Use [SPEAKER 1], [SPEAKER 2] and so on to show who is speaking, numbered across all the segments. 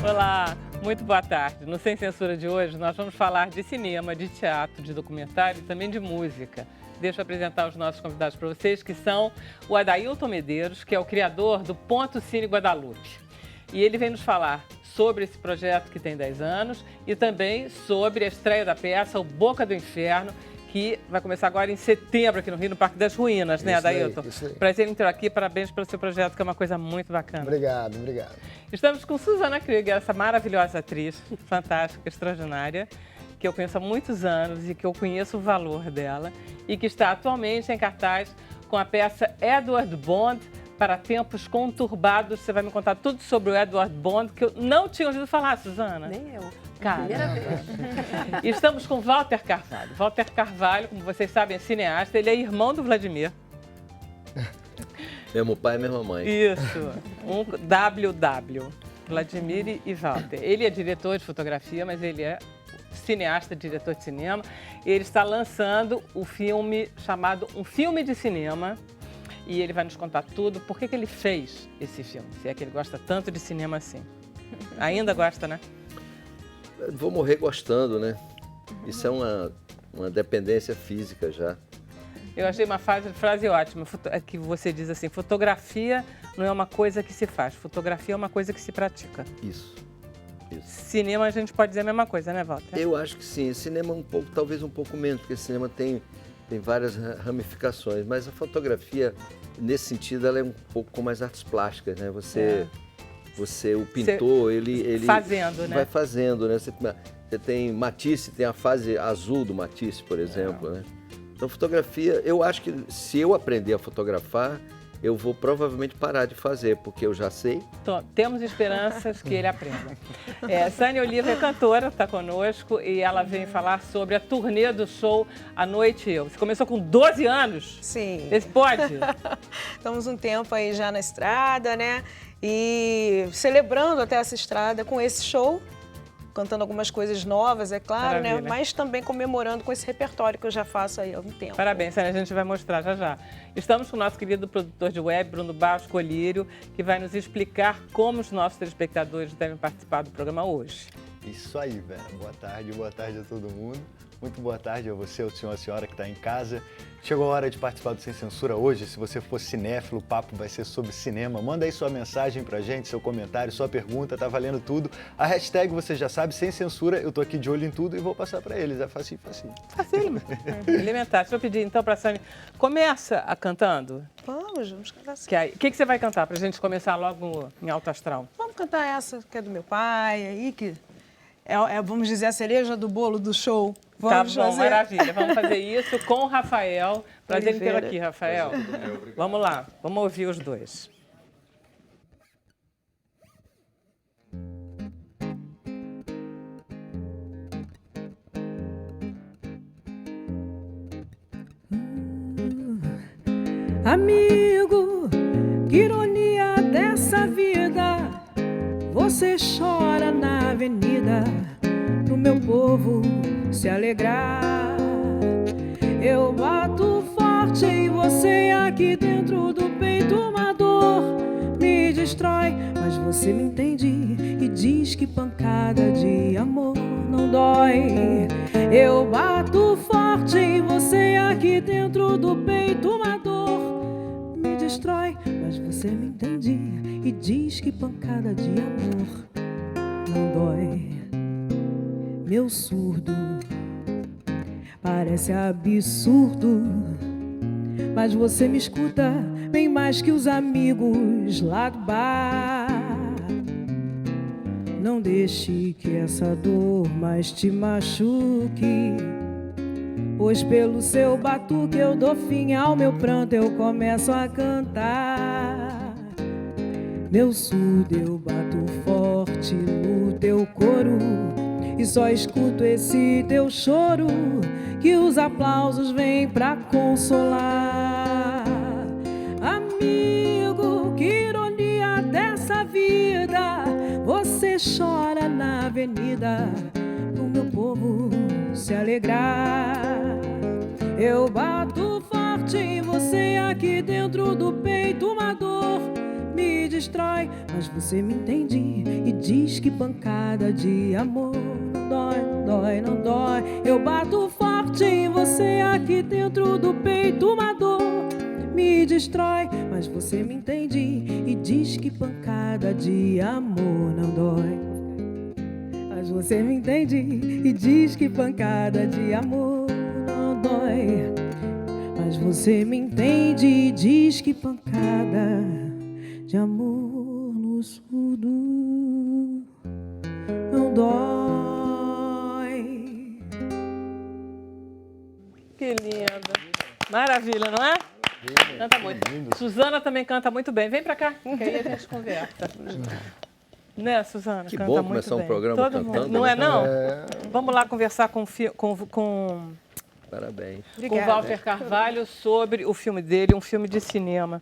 [SPEAKER 1] Olá, muito boa tarde. No Sem Censura de hoje, nós vamos falar de cinema, de teatro, de documentário e também de música. Deixa eu apresentar os nossos convidados para vocês, que são o Adailton Medeiros, que é o criador do Ponto Cine Guadalupe. E ele vem nos falar sobre esse projeto que tem 10 anos e também sobre a estreia da peça O Boca do Inferno, que vai começar agora em setembro aqui no Rio, no Parque das Ruínas, né, Adailton?
[SPEAKER 2] Isso aí.
[SPEAKER 1] Prazer em ter aqui, parabéns pelo seu projeto, que é uma coisa muito bacana.
[SPEAKER 2] Obrigado, obrigado.
[SPEAKER 1] Estamos com Susana Krieger, essa maravilhosa atriz, fantástica, extraordinária, que eu conheço há muitos anos e que eu conheço o valor dela e que está atualmente em cartaz com a peça Edward Bond para Tempos Conturbados. Você vai me contar tudo sobre o Edward Bond, que eu não tinha ouvido falar, Susana.
[SPEAKER 3] Nem eu.
[SPEAKER 1] Primeira vez. E estamos com Walter Carvalho. Walter Carvalho, como vocês sabem, é cineasta. Ele é irmão do Vladimir.
[SPEAKER 4] Mesmo pai, mesma mãe.
[SPEAKER 1] Isso, um WW, Vladimir e Walter. Ele é diretor de fotografia, mas ele é cineasta, diretor de cinema. Ele está lançando o filme chamado Um Filme de Cinema. E ele vai nos contar tudo, por que ele fez esse filme, se é que ele gosta tanto de cinema assim. Ainda gosta, né?
[SPEAKER 4] Vou morrer gostando, né? Isso é uma dependência física já.
[SPEAKER 1] Eu achei uma frase ótima, que você diz assim, fotografia não é uma coisa que se faz, fotografia é uma coisa que se pratica.
[SPEAKER 4] Isso.
[SPEAKER 1] Cinema a gente pode dizer a mesma coisa, né, Walter?
[SPEAKER 4] Eu acho que sim. Cinema talvez um pouco menos, porque cinema tem várias ramificações, mas a fotografia, nesse sentido, ela é um pouco como as artes plásticas, né? O pintor, ele
[SPEAKER 1] fazendo, né?
[SPEAKER 4] Vai fazendo, né? Você tem Matisse, tem a fase azul do Matisse, por exemplo, né? Então, fotografia, eu acho que se eu aprender a fotografar, eu vou provavelmente parar de fazer, porque eu já sei.
[SPEAKER 1] Então, temos esperanças que ele aprenda. Sânia Oliva é cantora, está conosco, e ela vem falar sobre a turnê do show A Noite Eu. Você começou com 12 anos?
[SPEAKER 3] Sim.
[SPEAKER 1] Esse pode?
[SPEAKER 3] Estamos um tempo aí já na estrada, né? E celebrando até essa estrada com esse show, cantando algumas coisas novas, é claro,
[SPEAKER 1] Maravilha.
[SPEAKER 3] né? Mas também comemorando com esse repertório que eu já faço aí há um tempo.
[SPEAKER 1] Parabéns, Sânia, a gente vai mostrar já já. Estamos com o nosso querido produtor de web, Bruno Barros Colírio, que vai nos explicar como os nossos telespectadores devem participar do programa hoje.
[SPEAKER 5] Isso aí, Vera. Boa tarde a todo mundo. Muito boa tarde a você, ao senhor, a senhora que está em casa. Chegou a hora de participar do Sem Censura hoje. Se você for cinéfilo, o papo vai ser sobre cinema. Manda aí sua mensagem pra gente, seu comentário, sua pergunta, tá valendo tudo. A hashtag você já sabe, Sem Censura. Eu tô aqui de olho em tudo e vou passar pra eles. É facinho, facinho.
[SPEAKER 1] Facílimo. Elementar. Deixa eu pedir então pra Sânia. Começa cantando.
[SPEAKER 3] Vamos cantar assim.
[SPEAKER 1] O que você vai cantar pra gente começar logo em alto astral?
[SPEAKER 3] Vamos cantar essa que é do meu pai aí, que vamos dizer, a cereja do bolo do show. Vamos
[SPEAKER 1] Tá bom,
[SPEAKER 3] fazer.
[SPEAKER 1] maravilha. Vamos fazer isso com o Rafael. Prazer em tê-lo
[SPEAKER 3] Oliveira.
[SPEAKER 1] aqui, Rafael. Vamos lá, vamos ouvir os dois.
[SPEAKER 6] Amigo, que ironia dessa vida. Você chora na avenida pro meu povo se alegrar. Eu bato forte em você aqui dentro do peito, uma dor me destrói, mas você me entende e diz que pancada de amor não dói. Eu bato forte em você aqui dentro do peito, uma dor me destrói, mas você me entende e diz que pancada de amor não dói. Meu surdo parece absurdo, mas você me escuta bem mais que os amigos lá do bar. Não deixe que essa dor mais te machuque, pois pelo seu batuque eu dou fim ao meu pranto, eu começo a cantar. Meu surdo, eu bato forte no teu coro e só escuto esse teu choro, que os aplausos vêm pra consolar. Amigo, que ironia dessa vida. Você chora na avenida pro meu povo se alegrar. Eu bato forte em você aqui dentro do peito, uma dor me destrói, mas você me entende e diz que pancada de amor não dói, não dói, não dói. Eu bato forte em você aqui dentro do peito, uma dor me destrói, mas você me entende e diz que pancada de amor não dói. Mas você me entende e diz que pancada de amor não dói. Mas você me entende e diz que pancada de amor no surdo não dói.
[SPEAKER 1] Que linda. Maravilha, não é? Canta muito. Suzana também canta muito bem. Vem pra cá, que aí a gente conversa. Né, Suzana?
[SPEAKER 4] Que
[SPEAKER 1] canta
[SPEAKER 4] bom
[SPEAKER 1] muito
[SPEAKER 4] começar um
[SPEAKER 1] bem.
[SPEAKER 4] programa
[SPEAKER 1] Todo
[SPEAKER 4] cantando,
[SPEAKER 1] mundo. Não
[SPEAKER 4] né?
[SPEAKER 1] é, não? Vamos lá conversar com
[SPEAKER 4] Parabéns.
[SPEAKER 1] com o Walter Carvalho sobre o filme dele, um filme de cinema.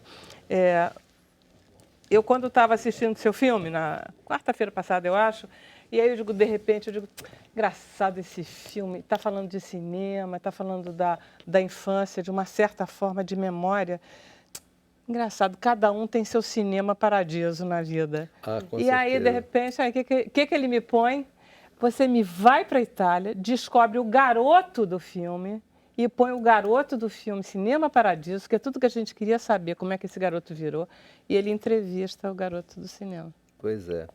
[SPEAKER 1] Eu, quando estava assistindo seu filme, na quarta-feira passada, eu acho, e aí eu digo, de repente, eu digo, engraçado esse filme, está falando de cinema, está falando da infância, de uma certa forma de memória. Engraçado, cada um tem seu cinema paradiso na vida.
[SPEAKER 4] Com
[SPEAKER 1] e aí, de
[SPEAKER 4] certeza.
[SPEAKER 1] repente, o que ele me põe? Você me vai para a Itália, descobre o garoto do filme e põe o garoto do filme Cinema Paradiso, que é tudo que a gente queria saber, como é que esse garoto virou, e ele entrevista o garoto do cinema.
[SPEAKER 4] Pois é.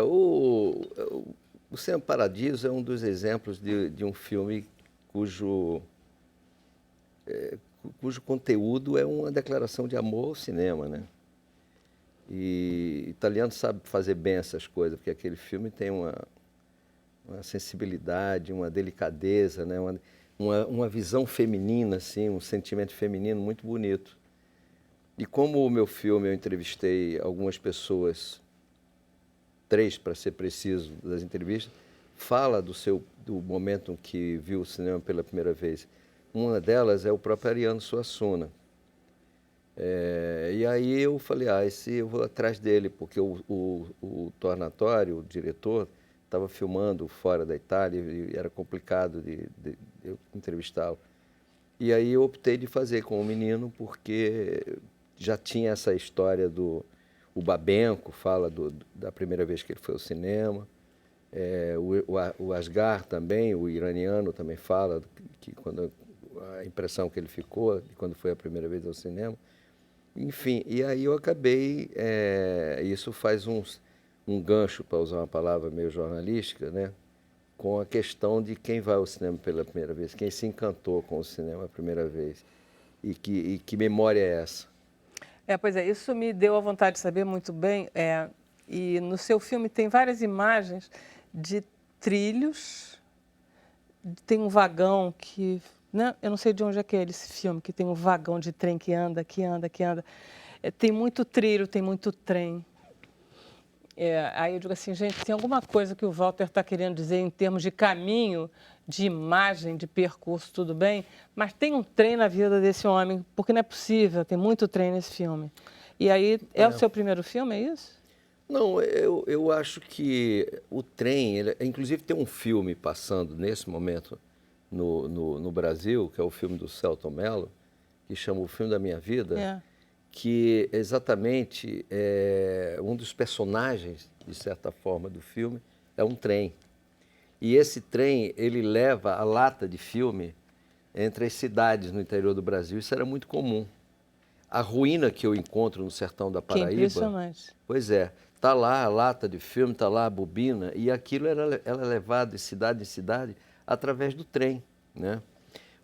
[SPEAKER 4] O Cinema Paradiso é um dos exemplos de um filme cujo conteúdo é uma declaração de amor ao cinema, né? E italiano sabe fazer bem essas coisas, porque aquele filme tem uma sensibilidade, uma delicadeza, né? Uma visão feminina, assim, um sentimento feminino muito bonito. E como o meu filme, eu entrevistei algumas pessoas, 3 para ser preciso, das entrevistas, fala do momento em que viu o cinema pela primeira vez. Uma delas é o próprio Ariano Suassuna. E aí eu falei, eu vou atrás dele, porque o Tornatore, o diretor, estava filmando fora da Itália e era complicado de eu entrevistá-lo. E aí eu optei de fazer com o menino, porque já tinha essa história o Babenco fala da primeira vez que ele foi ao cinema, o Asghar também, o iraniano, também fala que a impressão que ele ficou quando foi a primeira vez ao cinema. Enfim, e aí eu acabei, isso faz um gancho, para usar uma palavra meio jornalística, né, com a questão de quem vai ao cinema pela primeira vez, quem se encantou com o cinema a primeira vez, e que memória é essa?
[SPEAKER 1] Pois é, isso me deu a vontade de saber muito bem, e no seu filme tem várias imagens de trilhos, tem um vagão que... Né? Eu não sei de onde é que é esse filme, que tem um vagão de trem que anda, que anda, que anda. Tem muito trilho, tem muito trem. Aí eu digo assim, gente, tem alguma coisa que o Walter está querendo dizer em termos de caminho, de imagem, de percurso, tudo bem, mas tem um trem na vida desse homem, porque não é possível, tem muito trem nesse filme. E aí, o seu primeiro filme, é isso?
[SPEAKER 4] Não, eu acho que o trem, inclusive tem um filme passando nesse momento no Brasil, que é o filme do Selton Mello, que chama O Filme da Minha Vida, que exatamente um dos personagens, de certa forma, do filme é um trem. E esse trem, ele leva a lata de filme entre as cidades no interior do Brasil. Isso era muito comum. A ruína que eu encontro no sertão da Paraíba...
[SPEAKER 1] Que impressionante.
[SPEAKER 4] Pois é. Está lá a lata de filme, está lá a bobina, e aquilo ela é levado de cidade em cidade através do trem, né?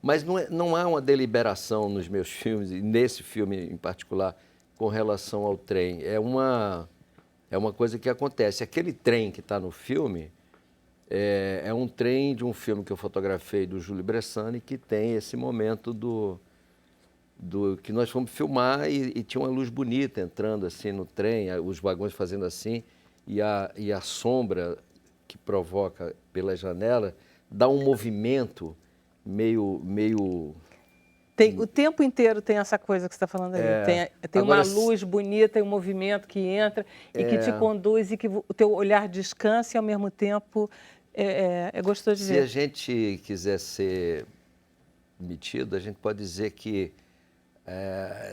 [SPEAKER 4] Mas não há uma deliberação nos meus filmes, e nesse filme em particular, com relação ao trem. É uma coisa que acontece. Aquele trem que está no filme é um trem de um filme que eu fotografei do Júlio Bressani, que tem esse momento que nós fomos filmar e tinha uma luz bonita entrando assim no trem, os vagões fazendo assim, e a sombra que provoca pela janela dá um movimento meio...
[SPEAKER 1] O tempo inteiro tem essa coisa que você está falando aí. Tem agora, uma luz bonita, tem um movimento que entra e que te conduz e que o teu olhar descansa e ao mesmo tempo é gostoso de ver.
[SPEAKER 4] Se a gente quiser ser metido, a gente pode dizer que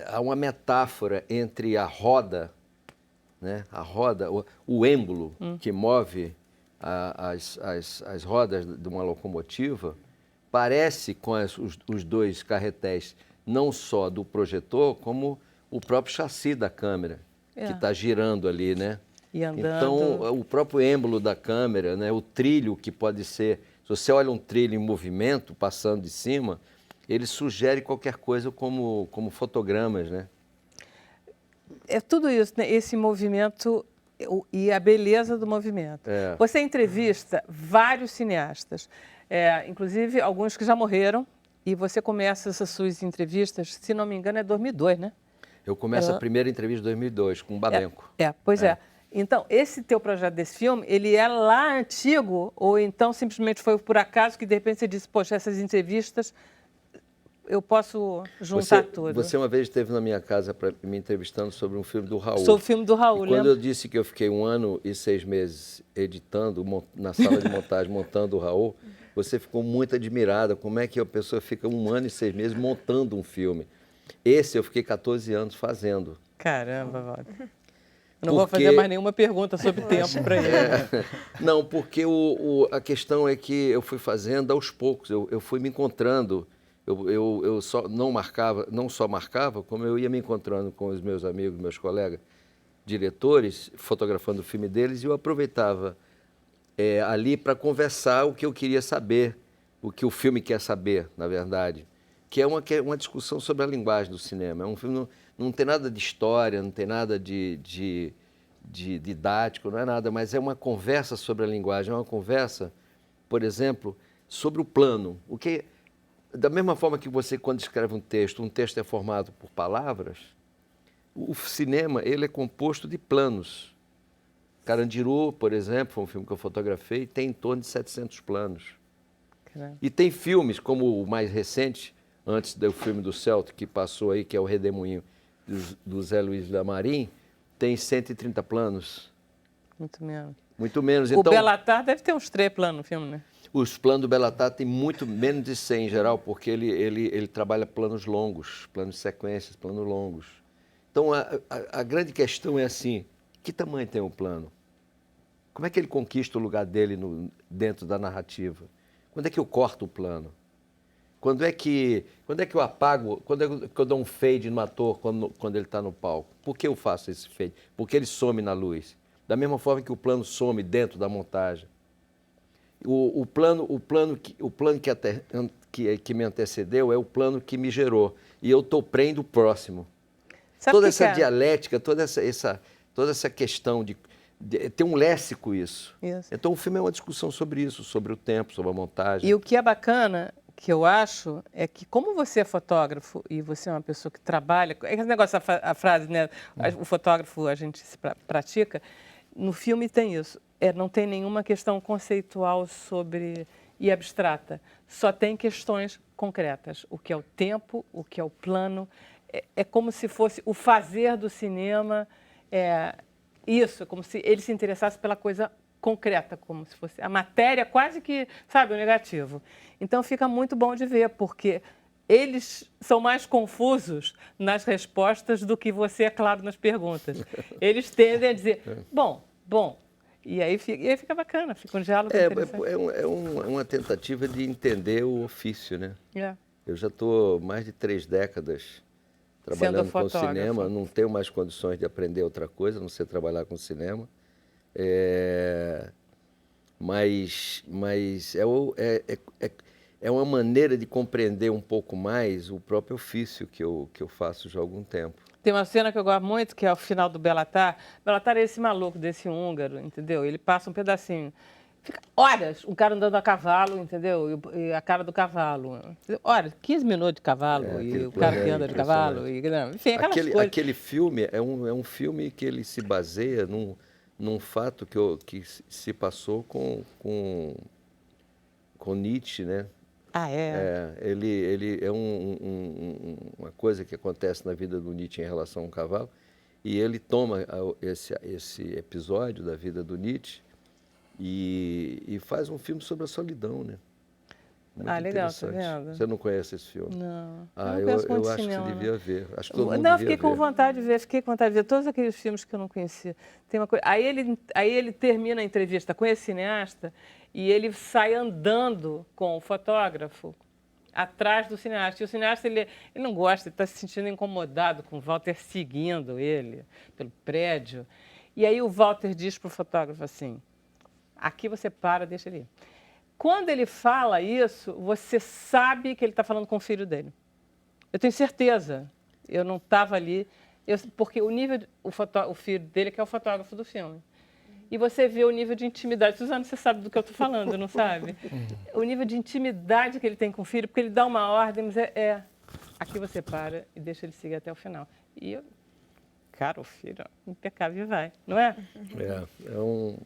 [SPEAKER 4] há uma metáfora entre a roda, né? A roda, o êmbolo que move as rodas de uma locomotiva, parece com os dois carretéis, não só do projetor, como o próprio chassi da câmera, que está girando ali, né?
[SPEAKER 1] E andando.
[SPEAKER 4] Então, o próprio êmbolo da câmera, né? O trilho que pode ser... Se você olha um trilho em movimento, passando de cima, ele sugere qualquer coisa como fotogramas, né?
[SPEAKER 1] É tudo isso, né? Esse movimento e a beleza do movimento.
[SPEAKER 4] É.
[SPEAKER 1] Você entrevista vários cineastas, inclusive alguns que já morreram, e você começa essas suas entrevistas, se não me engano, é 2002, né?
[SPEAKER 4] Eu começo a primeira entrevista em 2002, com o Babenco.
[SPEAKER 1] Pois é. Então, esse teu projeto desse filme, ele é lá antigo, ou então simplesmente foi por acaso que de repente você disse, poxa, essas entrevistas eu posso juntar tudo.
[SPEAKER 4] Você uma vez esteve na minha casa me entrevistando sobre um filme do Raul.
[SPEAKER 1] Sobre o filme do Raul,
[SPEAKER 4] e quando
[SPEAKER 1] lembra?
[SPEAKER 4] eu disse que eu fiquei 1 ano e 6 meses editando, na sala de montagem, montando o Raul, você ficou muito admirada. Como é que a pessoa fica 1 ano e 6 meses montando um filme? Esse eu fiquei 14 anos fazendo.
[SPEAKER 1] Caramba, Walter. Eu não vou fazer mais nenhuma pergunta sobre tempo para ele.
[SPEAKER 4] Não, porque a questão é que eu fui fazendo aos poucos, eu fui me encontrando. Eu só não só marcava, como eu ia me encontrando com os meus amigos, meus colegas, diretores, fotografando o filme deles, e eu aproveitava ali para conversar o que eu queria saber, o que o filme quer saber, na verdade, que é uma discussão sobre a linguagem do cinema. É um filme, não tem nada de história, não tem nada de didático, não é nada, mas é uma conversa sobre a linguagem, é uma conversa, por exemplo, sobre o plano. Da mesma forma que você, quando escreve um texto é formado por palavras, o cinema ele é composto de planos. Carandiru, por exemplo, foi um filme que eu fotografei, tem em torno de 700 planos.
[SPEAKER 1] Caramba.
[SPEAKER 4] E tem filmes, como o mais recente, antes do filme do Celto, que passou aí, que é o Redemoinho, do Zé Luiz Lamarim, tem 130 planos.
[SPEAKER 1] Muito menos.
[SPEAKER 4] Muito menos.
[SPEAKER 1] O
[SPEAKER 4] Então,
[SPEAKER 1] Belatar deve ter uns 3 planos no filme, né?
[SPEAKER 4] os planos do Belatar tem muito menos de 100 em geral, porque ele trabalha planos longos, planos de sequências, planos longos. Então, a grande questão é assim, que tamanho tem o plano? Como é que ele conquista o lugar dele dentro da narrativa? Quando é que eu corto o plano? Quando é que eu apago, quando é que eu dou um fade no ator quando ele está no palco? Por que eu faço esse fade? Porque ele some na luz. Da mesma forma que o plano some dentro da montagem. O plano que me antecedeu é o plano que me gerou. E eu estou prendo o próximo.
[SPEAKER 1] Sabe
[SPEAKER 4] Toda
[SPEAKER 1] que
[SPEAKER 4] essa
[SPEAKER 1] que é?
[SPEAKER 4] dialética, toda essa questão de tem um léxico isso.
[SPEAKER 1] Isso.
[SPEAKER 4] Então o filme é uma discussão sobre isso, sobre o tempo, sobre a montagem.
[SPEAKER 1] E o que é bacana, que eu acho, é que como você é fotógrafo e você é uma pessoa que trabalha... É esse negócio, a frase, né? O fotógrafo, a gente se pratica. No filme tem isso. Não tem nenhuma questão conceitual e abstrata. Só tem questões concretas. O que é o tempo, o que é o plano. É como se fosse o fazer do cinema. Isso, como se ele se interessasse pela coisa concreta, como se fosse a matéria quase que, sabe, o negativo. Então fica muito bom de ver, porque eles são mais confusos nas respostas do que você, é claro, nas perguntas. Eles tendem a dizer, bom, e aí fica bacana, fica um diálogo interessante.
[SPEAKER 4] É uma tentativa de entender o ofício, né?
[SPEAKER 1] É.
[SPEAKER 4] Eu já estou mais de 3 décadas trabalhando com cinema, não tenho mais condições de aprender outra coisa, a não ser trabalhar com cinema. Mas é uma maneira de compreender um pouco mais o próprio ofício que eu faço já há algum tempo.
[SPEAKER 1] Tem uma cena que eu gosto muito, que é o final do Belatar. Belatar é esse maluco, desse húngaro, entendeu? Ele passa um pedacinho. Fica horas um cara andando a cavalo, entendeu? E a cara do cavalo. Horas, 15 minutos de cavalo, e o cara que anda de cavalo. Enfim, aquelas coisas.
[SPEAKER 4] Aquele filme é um filme que ele se baseia num fato que se passou com Nietzsche, né?
[SPEAKER 1] Ah, é?
[SPEAKER 4] Ele é uma coisa que acontece na vida do Nietzsche em relação ao cavalo, e ele toma esse episódio da vida do Nietzsche e faz um filme sobre a solidão, né? Muito
[SPEAKER 1] legal, tá
[SPEAKER 4] interessante.
[SPEAKER 1] vendo?
[SPEAKER 4] Você não conhece esse filme?
[SPEAKER 1] Não.
[SPEAKER 4] Ah,
[SPEAKER 1] não conheço muito
[SPEAKER 4] eu acho
[SPEAKER 1] cinema,
[SPEAKER 4] que você devia ver. Acho que todo mundo
[SPEAKER 1] Não,
[SPEAKER 4] devia
[SPEAKER 1] fiquei com
[SPEAKER 4] ver.
[SPEAKER 1] vontade de ver, todos aqueles filmes que eu não conhecia. Tem uma coisa, aí ele termina a entrevista com esse cineasta e ele sai andando com o fotógrafo atrás do cineasta. E o cineasta, ele não gosta, ele está se sentindo incomodado com o Walter seguindo ele pelo prédio. E aí o Walter diz para o fotógrafo assim, aqui você para, deixa ele ir. Quando ele fala isso, você sabe que ele está falando com o filho dele. Eu tenho certeza. Eu não estava ali, porque o filho dele que é o fotógrafo do filme. E você vê o nível de intimidade. Suzana, você sabe do que eu estou falando, não sabe? O nível de intimidade que ele tem com o filho, porque ele dá uma ordem, mas aqui você para e deixa ele seguir até o final. E cara, o filho, impecável, vai, não é?
[SPEAKER 4] É um...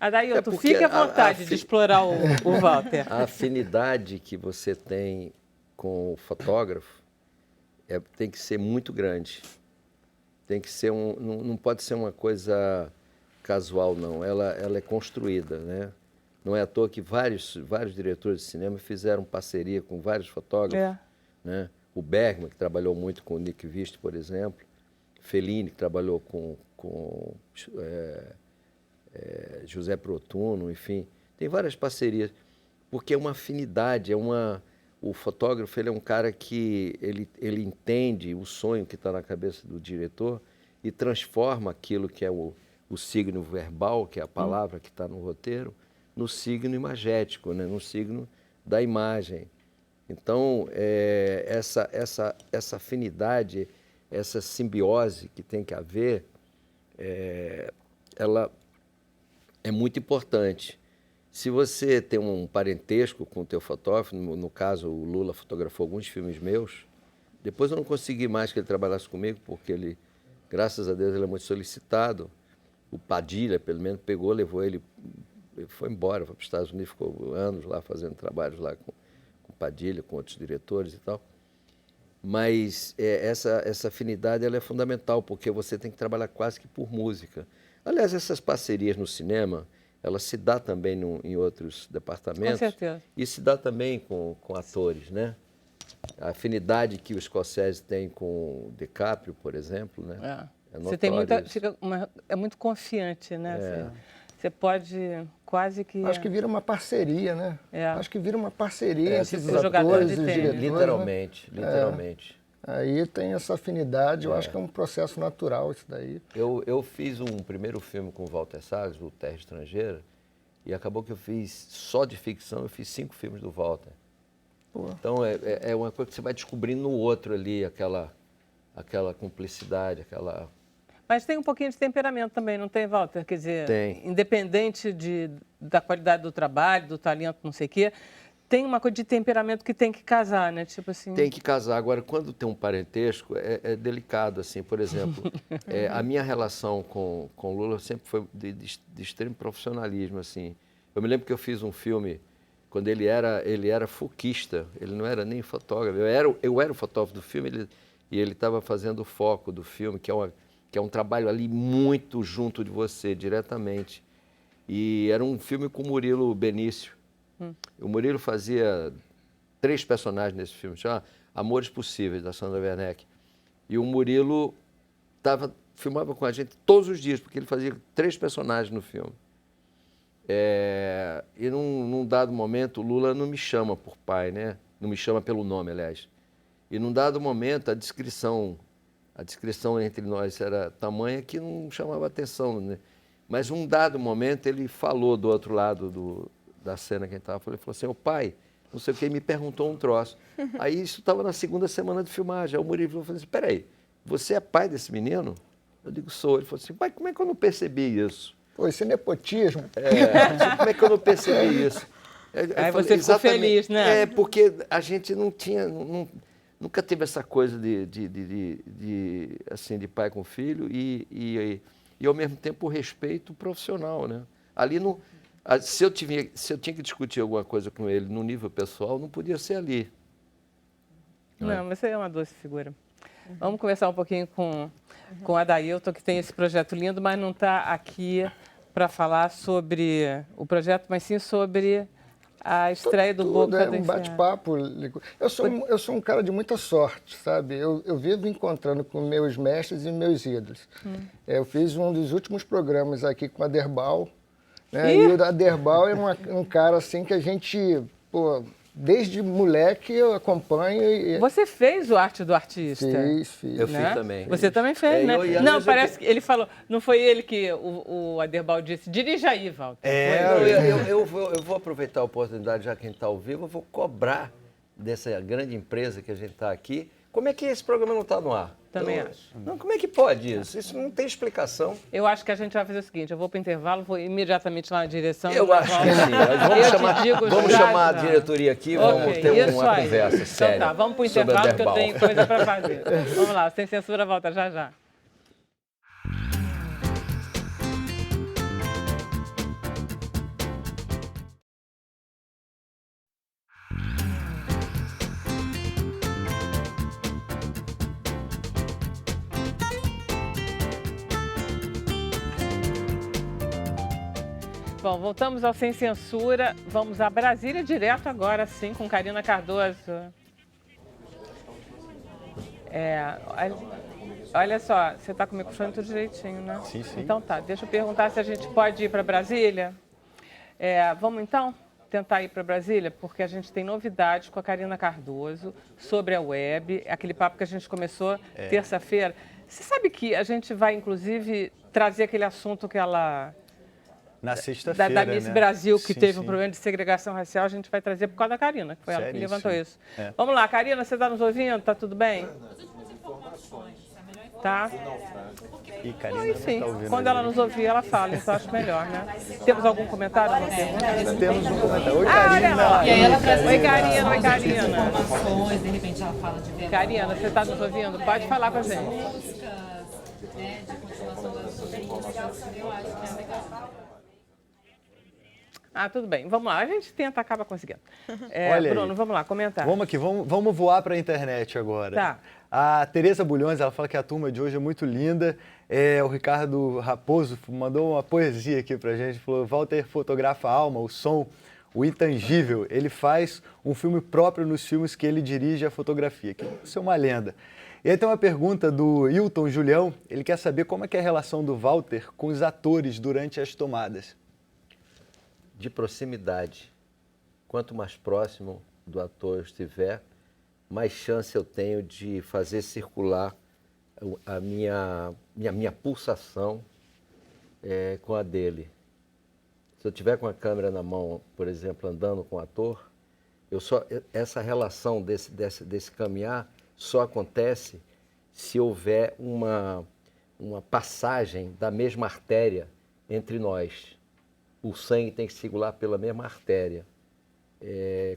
[SPEAKER 1] Adailton,
[SPEAKER 4] porque
[SPEAKER 1] fique à vontade de explorar o Walter.
[SPEAKER 4] A afinidade que você tem com o fotógrafo tem que ser muito grande. Tem que ser não pode ser uma coisa casual, não. Ela é construída, né? Não é à toa que vários diretores de cinema fizeram parceria com vários fotógrafos. Né? O Bergman, que trabalhou muito com o Nick Viste, por exemplo. Fellini, que trabalhou com José Protuno, enfim. Tem várias parcerias, porque é uma afinidade, o fotógrafo ele é um cara que ele entende o sonho que está na cabeça do diretor e transforma aquilo que é o signo verbal, que é a palavra que está no roteiro, no signo imagético, né? No signo da imagem. Então, essa afinidade, essa simbiose que tem que haver, ela é muito importante. Se você tem um parentesco com o teu fotógrafo, no caso o Lula fotografou alguns filmes meus, depois eu não consegui mais que ele trabalhasse comigo, porque ele, graças a Deus, ele é muito solicitado. O Padilha, pelo menos, levou ele foi embora, foi para os Estados Unidos, ficou anos lá fazendo trabalhos lá com Padilha, com outros diretores e tal. Mas essa afinidade ela é fundamental, porque você tem que trabalhar quase que por música. Aliás, essas parcerias no cinema, elas se dá também em outros departamentos.
[SPEAKER 1] Com certeza.
[SPEAKER 4] E se dá também com atores, né? A afinidade que o Scorsese tem com o DiCaprio, por exemplo, né?
[SPEAKER 1] Você tem é muito confiante, né? Você pode quase que...
[SPEAKER 2] Acho que vira uma parceria, né? Acho que vira uma parceria entre os
[SPEAKER 1] jogador
[SPEAKER 2] atores
[SPEAKER 1] de
[SPEAKER 2] e os
[SPEAKER 1] tênis.
[SPEAKER 2] diretores.
[SPEAKER 4] Literalmente,
[SPEAKER 2] né?
[SPEAKER 4] literalmente.
[SPEAKER 2] Aí tem essa afinidade, eu acho que é um processo natural isso daí.
[SPEAKER 4] Eu fiz um primeiro filme com o Walter Salles, o Terra Estrangeira, e acabou que eu fiz, só de ficção, eu fiz 5 filmes do Walter.
[SPEAKER 2] Pô.
[SPEAKER 4] Então é uma coisa que você vai descobrindo no outro ali, aquela cumplicidade, aquela...
[SPEAKER 1] Mas tem um pouquinho de temperamento também, não tem, Walter? Quer dizer,
[SPEAKER 4] Tem.
[SPEAKER 1] Independente da qualidade do trabalho, do talento, não sei o quê, tem uma coisa de temperamento que tem que casar, né? Tipo assim...
[SPEAKER 4] Tem que casar. Agora, quando tem um parentesco, é delicado, assim. Por exemplo, a minha relação com o Lula sempre foi de extremo profissionalismo, assim. Eu me lembro que eu fiz um filme quando ele era foquista, ele não era nem fotógrafo. Eu era o fotógrafo do filme e ele estava fazendo o foco do filme, que é um trabalho ali muito junto de você, diretamente. E era um filme com o Murilo Benício. O Murilo fazia 3 personagens nesse filme, chama Amores Possíveis, da Sandra Werneck. E o Murilo filmava com a gente todos os dias, porque ele fazia 3 personagens no filme. E num dado momento, o Lula não me chama por pai, né? Não me chama pelo nome, aliás. E num dado momento, a descrição entre nós era tamanha que não chamava atenção, né? Mas num dado momento, ele falou do outro lado da cena que a gente estava falando, ele falou assim, o pai, não sei o que, me perguntou um troço. Aí isso estava na 2ª semana de filmagem. Aí o Murilo falou assim, peraí, você é pai desse menino? Eu digo, sou. Ele falou assim, pai, como é que eu não percebi isso?
[SPEAKER 2] Pô, isso é nepotismo.
[SPEAKER 4] Como é que eu não percebi isso?
[SPEAKER 1] Aí você ficou feliz, né?
[SPEAKER 4] Porque a gente não tinha, nunca teve essa coisa assim, de pai com filho e ao mesmo tempo o respeito profissional, né? Ali se eu tinha que discutir alguma coisa com ele no nível pessoal, não podia ser ali.
[SPEAKER 1] Não, mas você é uma doce figura. Vamos conversar um pouquinho com o Adailton, que tem esse projeto lindo, mas não está aqui para falar sobre o projeto, mas sim sobre a estreia do
[SPEAKER 2] Tudo,
[SPEAKER 1] Boca
[SPEAKER 2] é
[SPEAKER 1] do
[SPEAKER 2] um
[SPEAKER 1] Inferno.
[SPEAKER 2] bate-papo. Eu sou um cara de muita sorte, sabe? Eu vivo encontrando com meus mestres e meus ídolos. Eu fiz um dos últimos programas aqui com a Derbal, né? E o Aderbal é um cara assim que a gente, pô, desde moleque eu acompanho.
[SPEAKER 1] Você fez o Arte do Artista?
[SPEAKER 2] Fiz.
[SPEAKER 4] Eu
[SPEAKER 1] Né?
[SPEAKER 4] fiz também.
[SPEAKER 1] Você também fez, né?
[SPEAKER 4] aliás,
[SPEAKER 1] Não, parece que ele falou, não foi ele que o Aderbal disse, dirija aí, Walter.
[SPEAKER 4] Eu vou aproveitar a oportunidade, já que a gente está ao vivo, eu vou cobrar dessa grande empresa que a gente está aqui. Como é que esse programa não está no ar?
[SPEAKER 1] Também acho.
[SPEAKER 4] Não, como é que pode isso? Isso não tem explicação.
[SPEAKER 1] Eu acho que a gente vai fazer o seguinte, eu vou para o intervalo, vou imediatamente lá na direção.
[SPEAKER 4] Eu acho que sim. Vamos chamar a diretoria aqui, vamos ter uma conversa séria.
[SPEAKER 1] Então tá, vamos para o
[SPEAKER 4] sobre a
[SPEAKER 1] intervalo que eu
[SPEAKER 4] Derbal.
[SPEAKER 1] tenho coisa para fazer. Vamos lá, Sem Censura volta já já. Bom, voltamos ao Sem Censura. Vamos a Brasília direto agora, sim, com Karina Cardoso. Olha só, você está com o microfone tudo direitinho, né?
[SPEAKER 5] Sim, sim.
[SPEAKER 1] Então tá, deixa eu perguntar se a gente pode ir para Brasília. Vamos então tentar ir para Brasília, porque a gente tem novidades com a Karina Cardoso sobre a web, aquele papo que a gente começou terça-feira. Você sabe que a gente vai, inclusive, trazer aquele assunto que ela...
[SPEAKER 5] Na sexta-feira,
[SPEAKER 1] da Miss
[SPEAKER 5] né?
[SPEAKER 1] Brasil, que
[SPEAKER 5] Sim,
[SPEAKER 1] teve
[SPEAKER 5] sim.
[SPEAKER 1] um problema de segregação racial, a gente vai trazer por causa da Karina, que foi ela que
[SPEAKER 5] Seríssimo.
[SPEAKER 1] levantou isso.
[SPEAKER 5] É.
[SPEAKER 1] Vamos lá, Karina, você está nos ouvindo? Tá tudo bem? Tá?
[SPEAKER 5] E Karina
[SPEAKER 1] Enfim,
[SPEAKER 5] não tá ouvindo
[SPEAKER 1] quando
[SPEAKER 5] a
[SPEAKER 1] ela
[SPEAKER 5] gente.
[SPEAKER 1] nos ouvir, ela fala, então acho melhor, né? Temos algum comentário, alguma pergunta?
[SPEAKER 5] Temos um comentário. Oi,
[SPEAKER 1] Olha
[SPEAKER 5] Karina.
[SPEAKER 1] lá.
[SPEAKER 7] E aí ela traz
[SPEAKER 1] Oi, Karina, oi, Karina.
[SPEAKER 7] informações, de repente ela fala de verdade.
[SPEAKER 1] Karina, você está nos ouvindo? Pode falar com a gente.
[SPEAKER 7] Músicas, né, de continuação das músicas, eu acho que é legal.
[SPEAKER 1] Ah, tudo bem. Vamos lá, a gente tenta, acaba conseguindo.
[SPEAKER 5] Olha aí.
[SPEAKER 1] Bruno, vamos lá, comentar.
[SPEAKER 5] Vamos aqui, vamos voar para a internet agora.
[SPEAKER 1] Tá.
[SPEAKER 5] A Tereza Bulhões, ela fala que a turma de hoje é muito linda. O Ricardo Raposo mandou uma poesia aqui pra gente, falou, Walter fotografa a alma, o som, o intangível. Ele faz um filme próprio nos filmes que ele dirige a fotografia, que isso é uma lenda. E aí tem uma pergunta do Hilton Julião, ele quer saber como é que é a relação do Walter com os atores durante as tomadas.
[SPEAKER 4] De proximidade. Quanto mais próximo do ator eu estiver, mais chance eu tenho de fazer circular a minha pulsação com a dele. Se eu tiver com a câmera na mão, por exemplo, andando com o ator, essa relação desse caminhar só acontece se houver uma passagem da mesma artéria entre nós. O sangue tem que circular pela mesma artéria.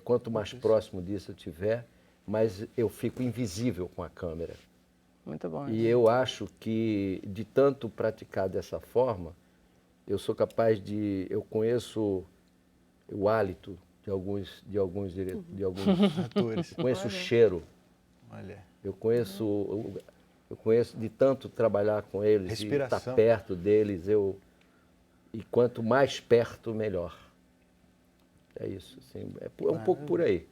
[SPEAKER 4] Quanto mais próximo disso eu tiver, mais eu fico invisível com a câmera.
[SPEAKER 1] Muito bom.
[SPEAKER 4] E eu acho que, de tanto praticar dessa forma, eu sou capaz de... Eu conheço o hálito de alguns
[SPEAKER 5] Atores.
[SPEAKER 4] conheço o cheiro.
[SPEAKER 5] Olha.
[SPEAKER 4] Eu conheço de tanto trabalhar com eles, e
[SPEAKER 5] Respiração.
[SPEAKER 4] estar perto deles, e quanto mais perto, melhor. É isso, assim, é um pouco por aí.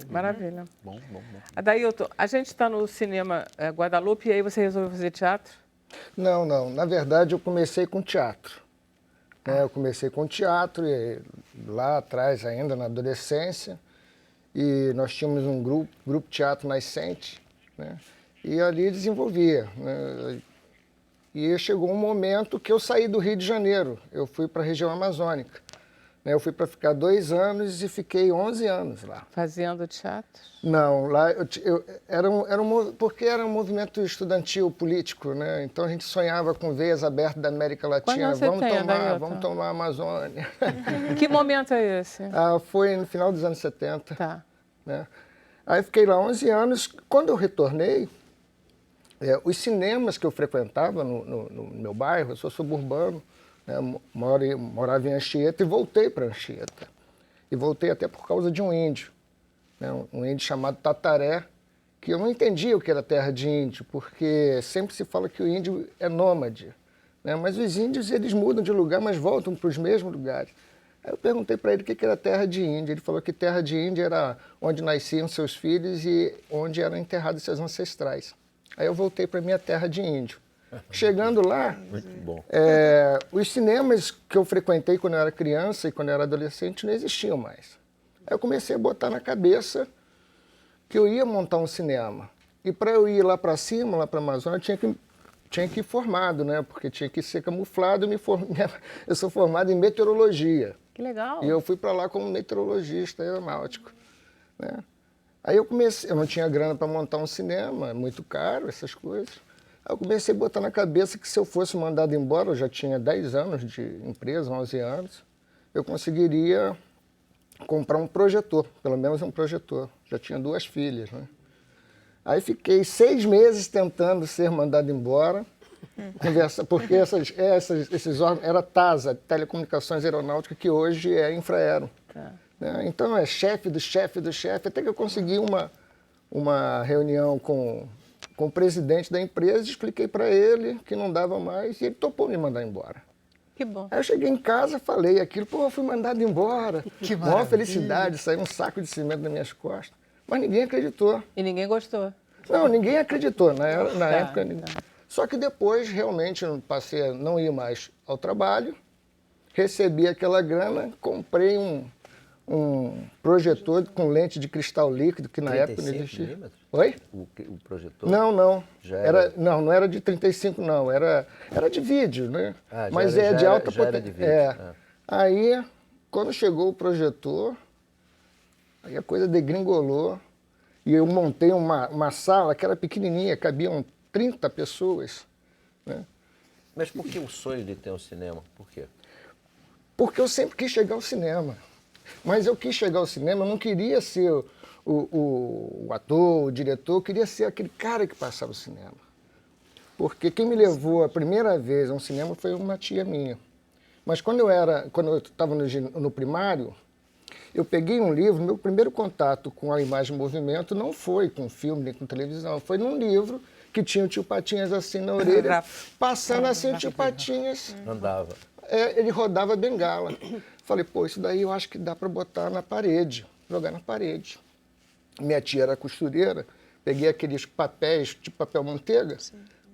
[SPEAKER 1] Maravilha.
[SPEAKER 5] Bom.
[SPEAKER 1] Adailton, a gente está no cinema Guadalupe e aí você resolveu fazer teatro?
[SPEAKER 2] Não. Na verdade, eu comecei com teatro. Eu comecei com teatro lá atrás, ainda na adolescência. E nós tínhamos um grupo Teatro Nascente, né? E ali desenvolvia, né? E chegou um momento que eu saí do Rio de Janeiro. Eu fui para a região amazônica. Eu fui para ficar 2 anos e fiquei 11 anos lá.
[SPEAKER 1] Fazendo teatro?
[SPEAKER 2] Não, lá porque era um movimento estudantil político, né? Então a gente sonhava com veias abertas da América Latina.
[SPEAKER 1] Quantos anos você tem, Adailton?
[SPEAKER 2] Vamos tomar a Amazônia.
[SPEAKER 1] Que momento é esse?
[SPEAKER 2] Foi no final dos anos 70.
[SPEAKER 1] Tá.
[SPEAKER 2] Né? Aí fiquei lá 11 anos. Quando eu retornei, os cinemas que eu frequentava no meu bairro, eu sou suburbano, né? Morava em Anchieta e voltei para Anchieta. E voltei até por causa de um índio, né? Um índio chamado Tataré, que eu não entendia o que era terra de índio, porque sempre se fala que o índio é nômade, né? Mas os índios eles mudam de lugar, mas voltam para os mesmos lugares. Aí eu perguntei para ele o que era terra de índio. Ele falou que terra de índio era onde nasciam seus filhos e onde eram enterrados seus ancestrais. Aí eu voltei para minha terra de índio. Chegando lá,
[SPEAKER 4] Muito bom.
[SPEAKER 2] os cinemas que eu frequentei quando eu era criança e quando eu era adolescente não existiam mais. Aí eu comecei a botar na cabeça que eu ia montar um cinema. E para eu ir lá para cima, lá para a Amazônia, eu tinha que ir formado, né? Porque tinha que ser camuflado. Eu sou formado em meteorologia.
[SPEAKER 1] Que legal.
[SPEAKER 2] E eu fui para lá como meteorologista aeronáutico, né? Aí eu comecei, eu não tinha grana para montar um cinema, muito caro, essas coisas. Aí eu comecei a botar na cabeça que se eu fosse mandado embora, eu já tinha 10 anos de empresa, 11 anos, eu conseguiria comprar um projetor, pelo menos um projetor. Já tinha 2 filhas, né? Aí fiquei 6 meses tentando ser mandado embora, porque esses órgãos, era TASA, Telecomunicações Aeronáuticas, que hoje é Infraero.
[SPEAKER 1] Tá.
[SPEAKER 2] Né? Então é chefe do chefe do chefe, até que eu consegui uma reunião com o presidente da empresa, expliquei para ele que não dava mais e ele topou me mandar embora.
[SPEAKER 1] Que bom.
[SPEAKER 2] Aí eu cheguei em casa, falei aquilo, pô, eu fui mandado embora.
[SPEAKER 5] Que
[SPEAKER 2] maior
[SPEAKER 5] maravilha.
[SPEAKER 2] felicidade, saiu um saco de cimento das minhas costas. Mas ninguém acreditou.
[SPEAKER 1] E ninguém gostou.
[SPEAKER 2] Não, ninguém acreditou na época.
[SPEAKER 1] tá.
[SPEAKER 2] Só que depois, realmente, eu passei a não ir mais ao trabalho, recebi aquela grana, comprei um projetor com lente de cristal líquido, que na época não
[SPEAKER 4] 35
[SPEAKER 2] existia.
[SPEAKER 4] milímetros?
[SPEAKER 2] Oi?
[SPEAKER 4] O projetor?
[SPEAKER 2] Não.
[SPEAKER 4] Já era-
[SPEAKER 2] Não era de 35, não. Era de vídeo, né?
[SPEAKER 4] Ah, já
[SPEAKER 2] Mas
[SPEAKER 4] era-
[SPEAKER 2] é de
[SPEAKER 4] já era-
[SPEAKER 2] alta
[SPEAKER 4] já era
[SPEAKER 2] potência.
[SPEAKER 4] de vídeo.
[SPEAKER 2] Aí, quando chegou o projetor, aí a coisa degringolou. E eu montei uma sala que era pequenininha, cabiam 30 pessoas, né?
[SPEAKER 4] Mas por que o sonho de ter um cinema? Por quê?
[SPEAKER 2] Porque eu sempre quis chegar ao cinema. Mas eu quis chegar ao cinema, eu não queria ser o ator, o diretor, eu queria ser aquele cara que passava o cinema. Porque quem me levou a primeira vez a um cinema foi uma tia minha. Mas quando eu estava no primário, eu peguei um livro, meu primeiro contato com a imagem em movimento não foi com filme nem com televisão, foi num livro que tinha o tio Patinhas assim na orelha, passando assim o tio Patinhas,
[SPEAKER 4] Andava.
[SPEAKER 2] ele rodava a bengala. Falei, pô, isso daí eu acho que dá para botar na parede, jogar na parede. Minha tia era costureira, peguei aqueles papéis, tipo papel manteiga,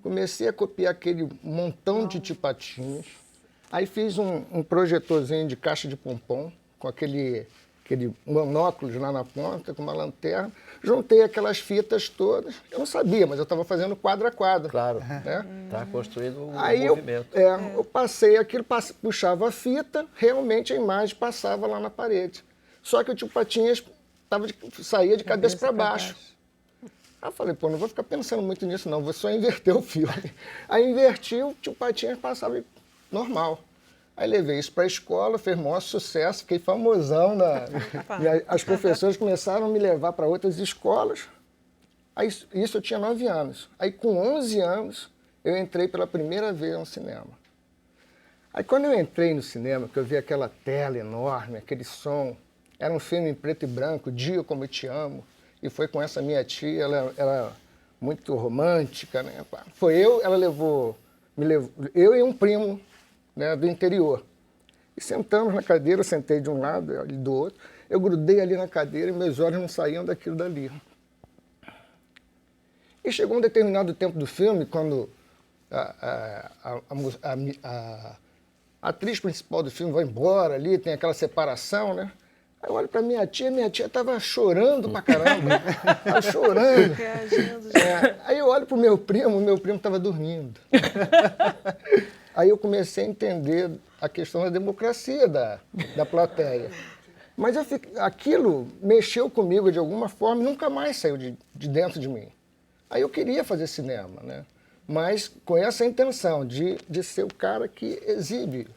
[SPEAKER 2] comecei a copiar aquele montão de tio Patinhas, aí fiz um projetorzinho de caixa de pompom, com aquele monóculos lá na ponta, com uma lanterna, juntei aquelas fitas todas, eu não sabia, mas eu estava fazendo quadro a quadro.
[SPEAKER 4] Claro.
[SPEAKER 2] Né?
[SPEAKER 4] Está construindo um
[SPEAKER 2] Aí
[SPEAKER 4] movimento.
[SPEAKER 2] eu passei aquilo, puxava a fita, realmente a imagem passava lá na parede. Só que o tio Patinhas saía de cabeça para baixo. Aí eu falei, pô, não vou ficar pensando muito nisso não, vou só inverter o filme. Aí inverti, o tio Patinhas passava normal. Aí levei isso para a escola, fez o maior sucesso, fiquei famosão. E as professoras começaram a me levar para outras escolas. Aí, isso eu tinha 9 anos. Aí com 11 anos, eu entrei pela primeira vez no cinema. Aí quando eu entrei no cinema, que eu vi aquela tela enorme, aquele som, era um filme em preto e branco, Dia Como Eu Te Amo, e foi com essa minha tia, ela era muito romântica, né? Ela me levou, eu e um primo, né, do interior. E sentamos na cadeira, eu sentei de um lado, ele do outro, eu grudei ali na cadeira e meus olhos não saíam daquilo dali. E chegou um determinado tempo do filme, quando a atriz principal do filme vai embora ali, tem aquela separação, né? Aí eu olho pra minha tia estava chorando pra caramba. Tava chorando. Aí eu olho pro meu primo estava dormindo. Aí eu comecei a entender a questão da democracia da plateia. Mas aquilo mexeu comigo de alguma forma e nunca mais saiu de dentro de mim. Aí eu queria fazer cinema, né? Mas com essa intenção de ser o cara que exibe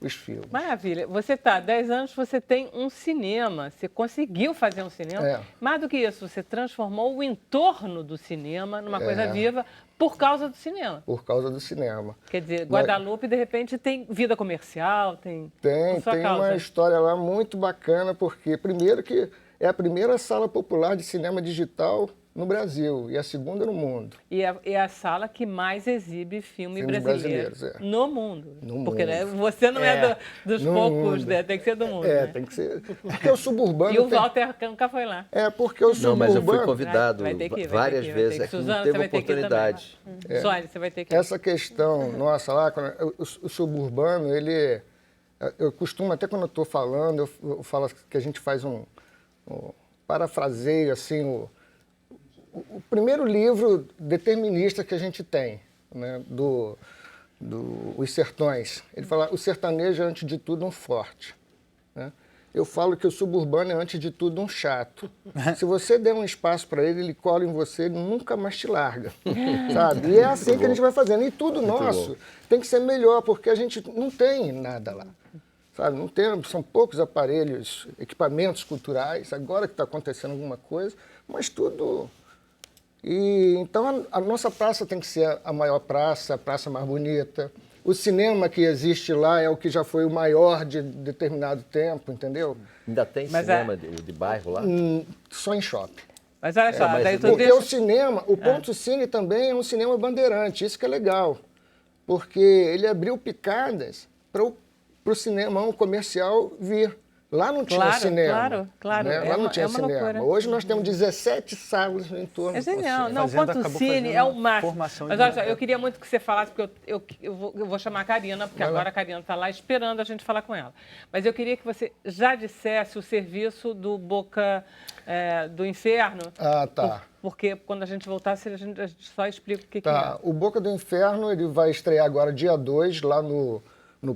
[SPEAKER 2] os filmes.
[SPEAKER 1] Maravilha. Você está há 10 anos, você tem um cinema, você conseguiu fazer um cinema.
[SPEAKER 2] É.
[SPEAKER 1] Mais do que isso, você transformou o entorno do cinema numa coisa viva por causa do cinema.
[SPEAKER 2] Por causa do cinema.
[SPEAKER 1] Quer dizer, Guadalupe, de repente, tem vida comercial, tem
[SPEAKER 2] Tem
[SPEAKER 1] sua causa.
[SPEAKER 2] uma história lá muito bacana, porque primeiro que é a primeira sala popular de cinema digital no Brasil e a segunda no mundo.
[SPEAKER 1] E é a sala que mais exibe filme
[SPEAKER 2] Filmes
[SPEAKER 1] brasileiro
[SPEAKER 2] brasileiros, é.
[SPEAKER 1] no mundo.
[SPEAKER 2] No
[SPEAKER 1] Porque
[SPEAKER 2] mundo.
[SPEAKER 1] né, você não é, dos
[SPEAKER 2] no
[SPEAKER 1] poucos,
[SPEAKER 2] mundo.
[SPEAKER 1] né? Tem que ser do mundo.
[SPEAKER 2] É,
[SPEAKER 1] né?
[SPEAKER 2] tem que ser. Porque o suburbano.
[SPEAKER 1] E o
[SPEAKER 2] tem-
[SPEAKER 1] Walter nunca foi lá.
[SPEAKER 2] É, porque o
[SPEAKER 4] Não,
[SPEAKER 2] suburbano.
[SPEAKER 4] mas eu fui convidado
[SPEAKER 1] Vai ter que ir, vai ter
[SPEAKER 4] várias
[SPEAKER 1] que ir, vai
[SPEAKER 4] vezes,
[SPEAKER 1] ter
[SPEAKER 4] é
[SPEAKER 1] que.
[SPEAKER 4] que não
[SPEAKER 1] Suzana,
[SPEAKER 4] teve
[SPEAKER 1] você vai ter que ir também.
[SPEAKER 4] oportunidade.
[SPEAKER 1] Sônia, você vai ter que ir.
[SPEAKER 2] Essa questão nossa lá, o suburbano, ele. Eu costumo, até quando eu estou falando, eu falo que a gente faz parafraseio, assim, o primeiro livro determinista que a gente tem, né, Os Sertões. Ele fala, o sertanejo é, antes de tudo, um forte. Né? Eu falo que o suburbano é, antes de tudo, um chato. Se você der um espaço para ele, ele cola em você, ele nunca mais te larga. Sabe? E é assim que a gente vai fazendo. E tudo nosso tem que ser melhor, porque a gente não tem nada lá. Sabe? Não tem, são poucos aparelhos, equipamentos culturais, agora que está acontecendo alguma coisa, mas tudo... E, então a nossa praça tem que ser a maior praça, a praça mais bonita. O cinema que existe lá é o que já foi o maior de determinado tempo, entendeu?
[SPEAKER 4] Ainda tem
[SPEAKER 1] Mas
[SPEAKER 4] cinema de bairro lá?
[SPEAKER 2] Só em shopping.
[SPEAKER 1] Mas olha só,
[SPEAKER 4] mas
[SPEAKER 1] daí tu
[SPEAKER 2] Porque
[SPEAKER 1] deixa...
[SPEAKER 2] o cinema, o Ponto Cine também é um cinema bandeirante, isso que é legal. Porque ele abriu picadas para o cinema comercial vir. Lá não tinha
[SPEAKER 1] Claro,
[SPEAKER 2] cinema.
[SPEAKER 1] claro.
[SPEAKER 2] Né?
[SPEAKER 1] É
[SPEAKER 2] Lá não
[SPEAKER 1] uma-
[SPEAKER 2] tinha
[SPEAKER 1] é uma
[SPEAKER 2] cinema.
[SPEAKER 1] loucura.
[SPEAKER 2] Hoje nós temos 17 salas em torno
[SPEAKER 1] É
[SPEAKER 2] do
[SPEAKER 1] genial.
[SPEAKER 2] Ponto
[SPEAKER 1] Não, o
[SPEAKER 5] Fazenda
[SPEAKER 1] Ponto
[SPEAKER 5] acabou
[SPEAKER 1] Cine
[SPEAKER 5] fazendo
[SPEAKER 1] é o
[SPEAKER 5] uma
[SPEAKER 1] máximo.
[SPEAKER 5] formação
[SPEAKER 1] Mas
[SPEAKER 5] de-
[SPEAKER 1] olha só, eu queria muito que você falasse, porque eu vou chamar a Karina, porque agora a Karina está lá esperando a gente falar com ela. Mas eu queria que você já dissesse o serviço do Boca do Inferno.
[SPEAKER 2] Ah, tá.
[SPEAKER 1] Porque quando a gente voltar, a gente só explica o que
[SPEAKER 2] Tá,
[SPEAKER 1] é.
[SPEAKER 2] o Boca do Inferno ele vai estrear agora dia 2, lá no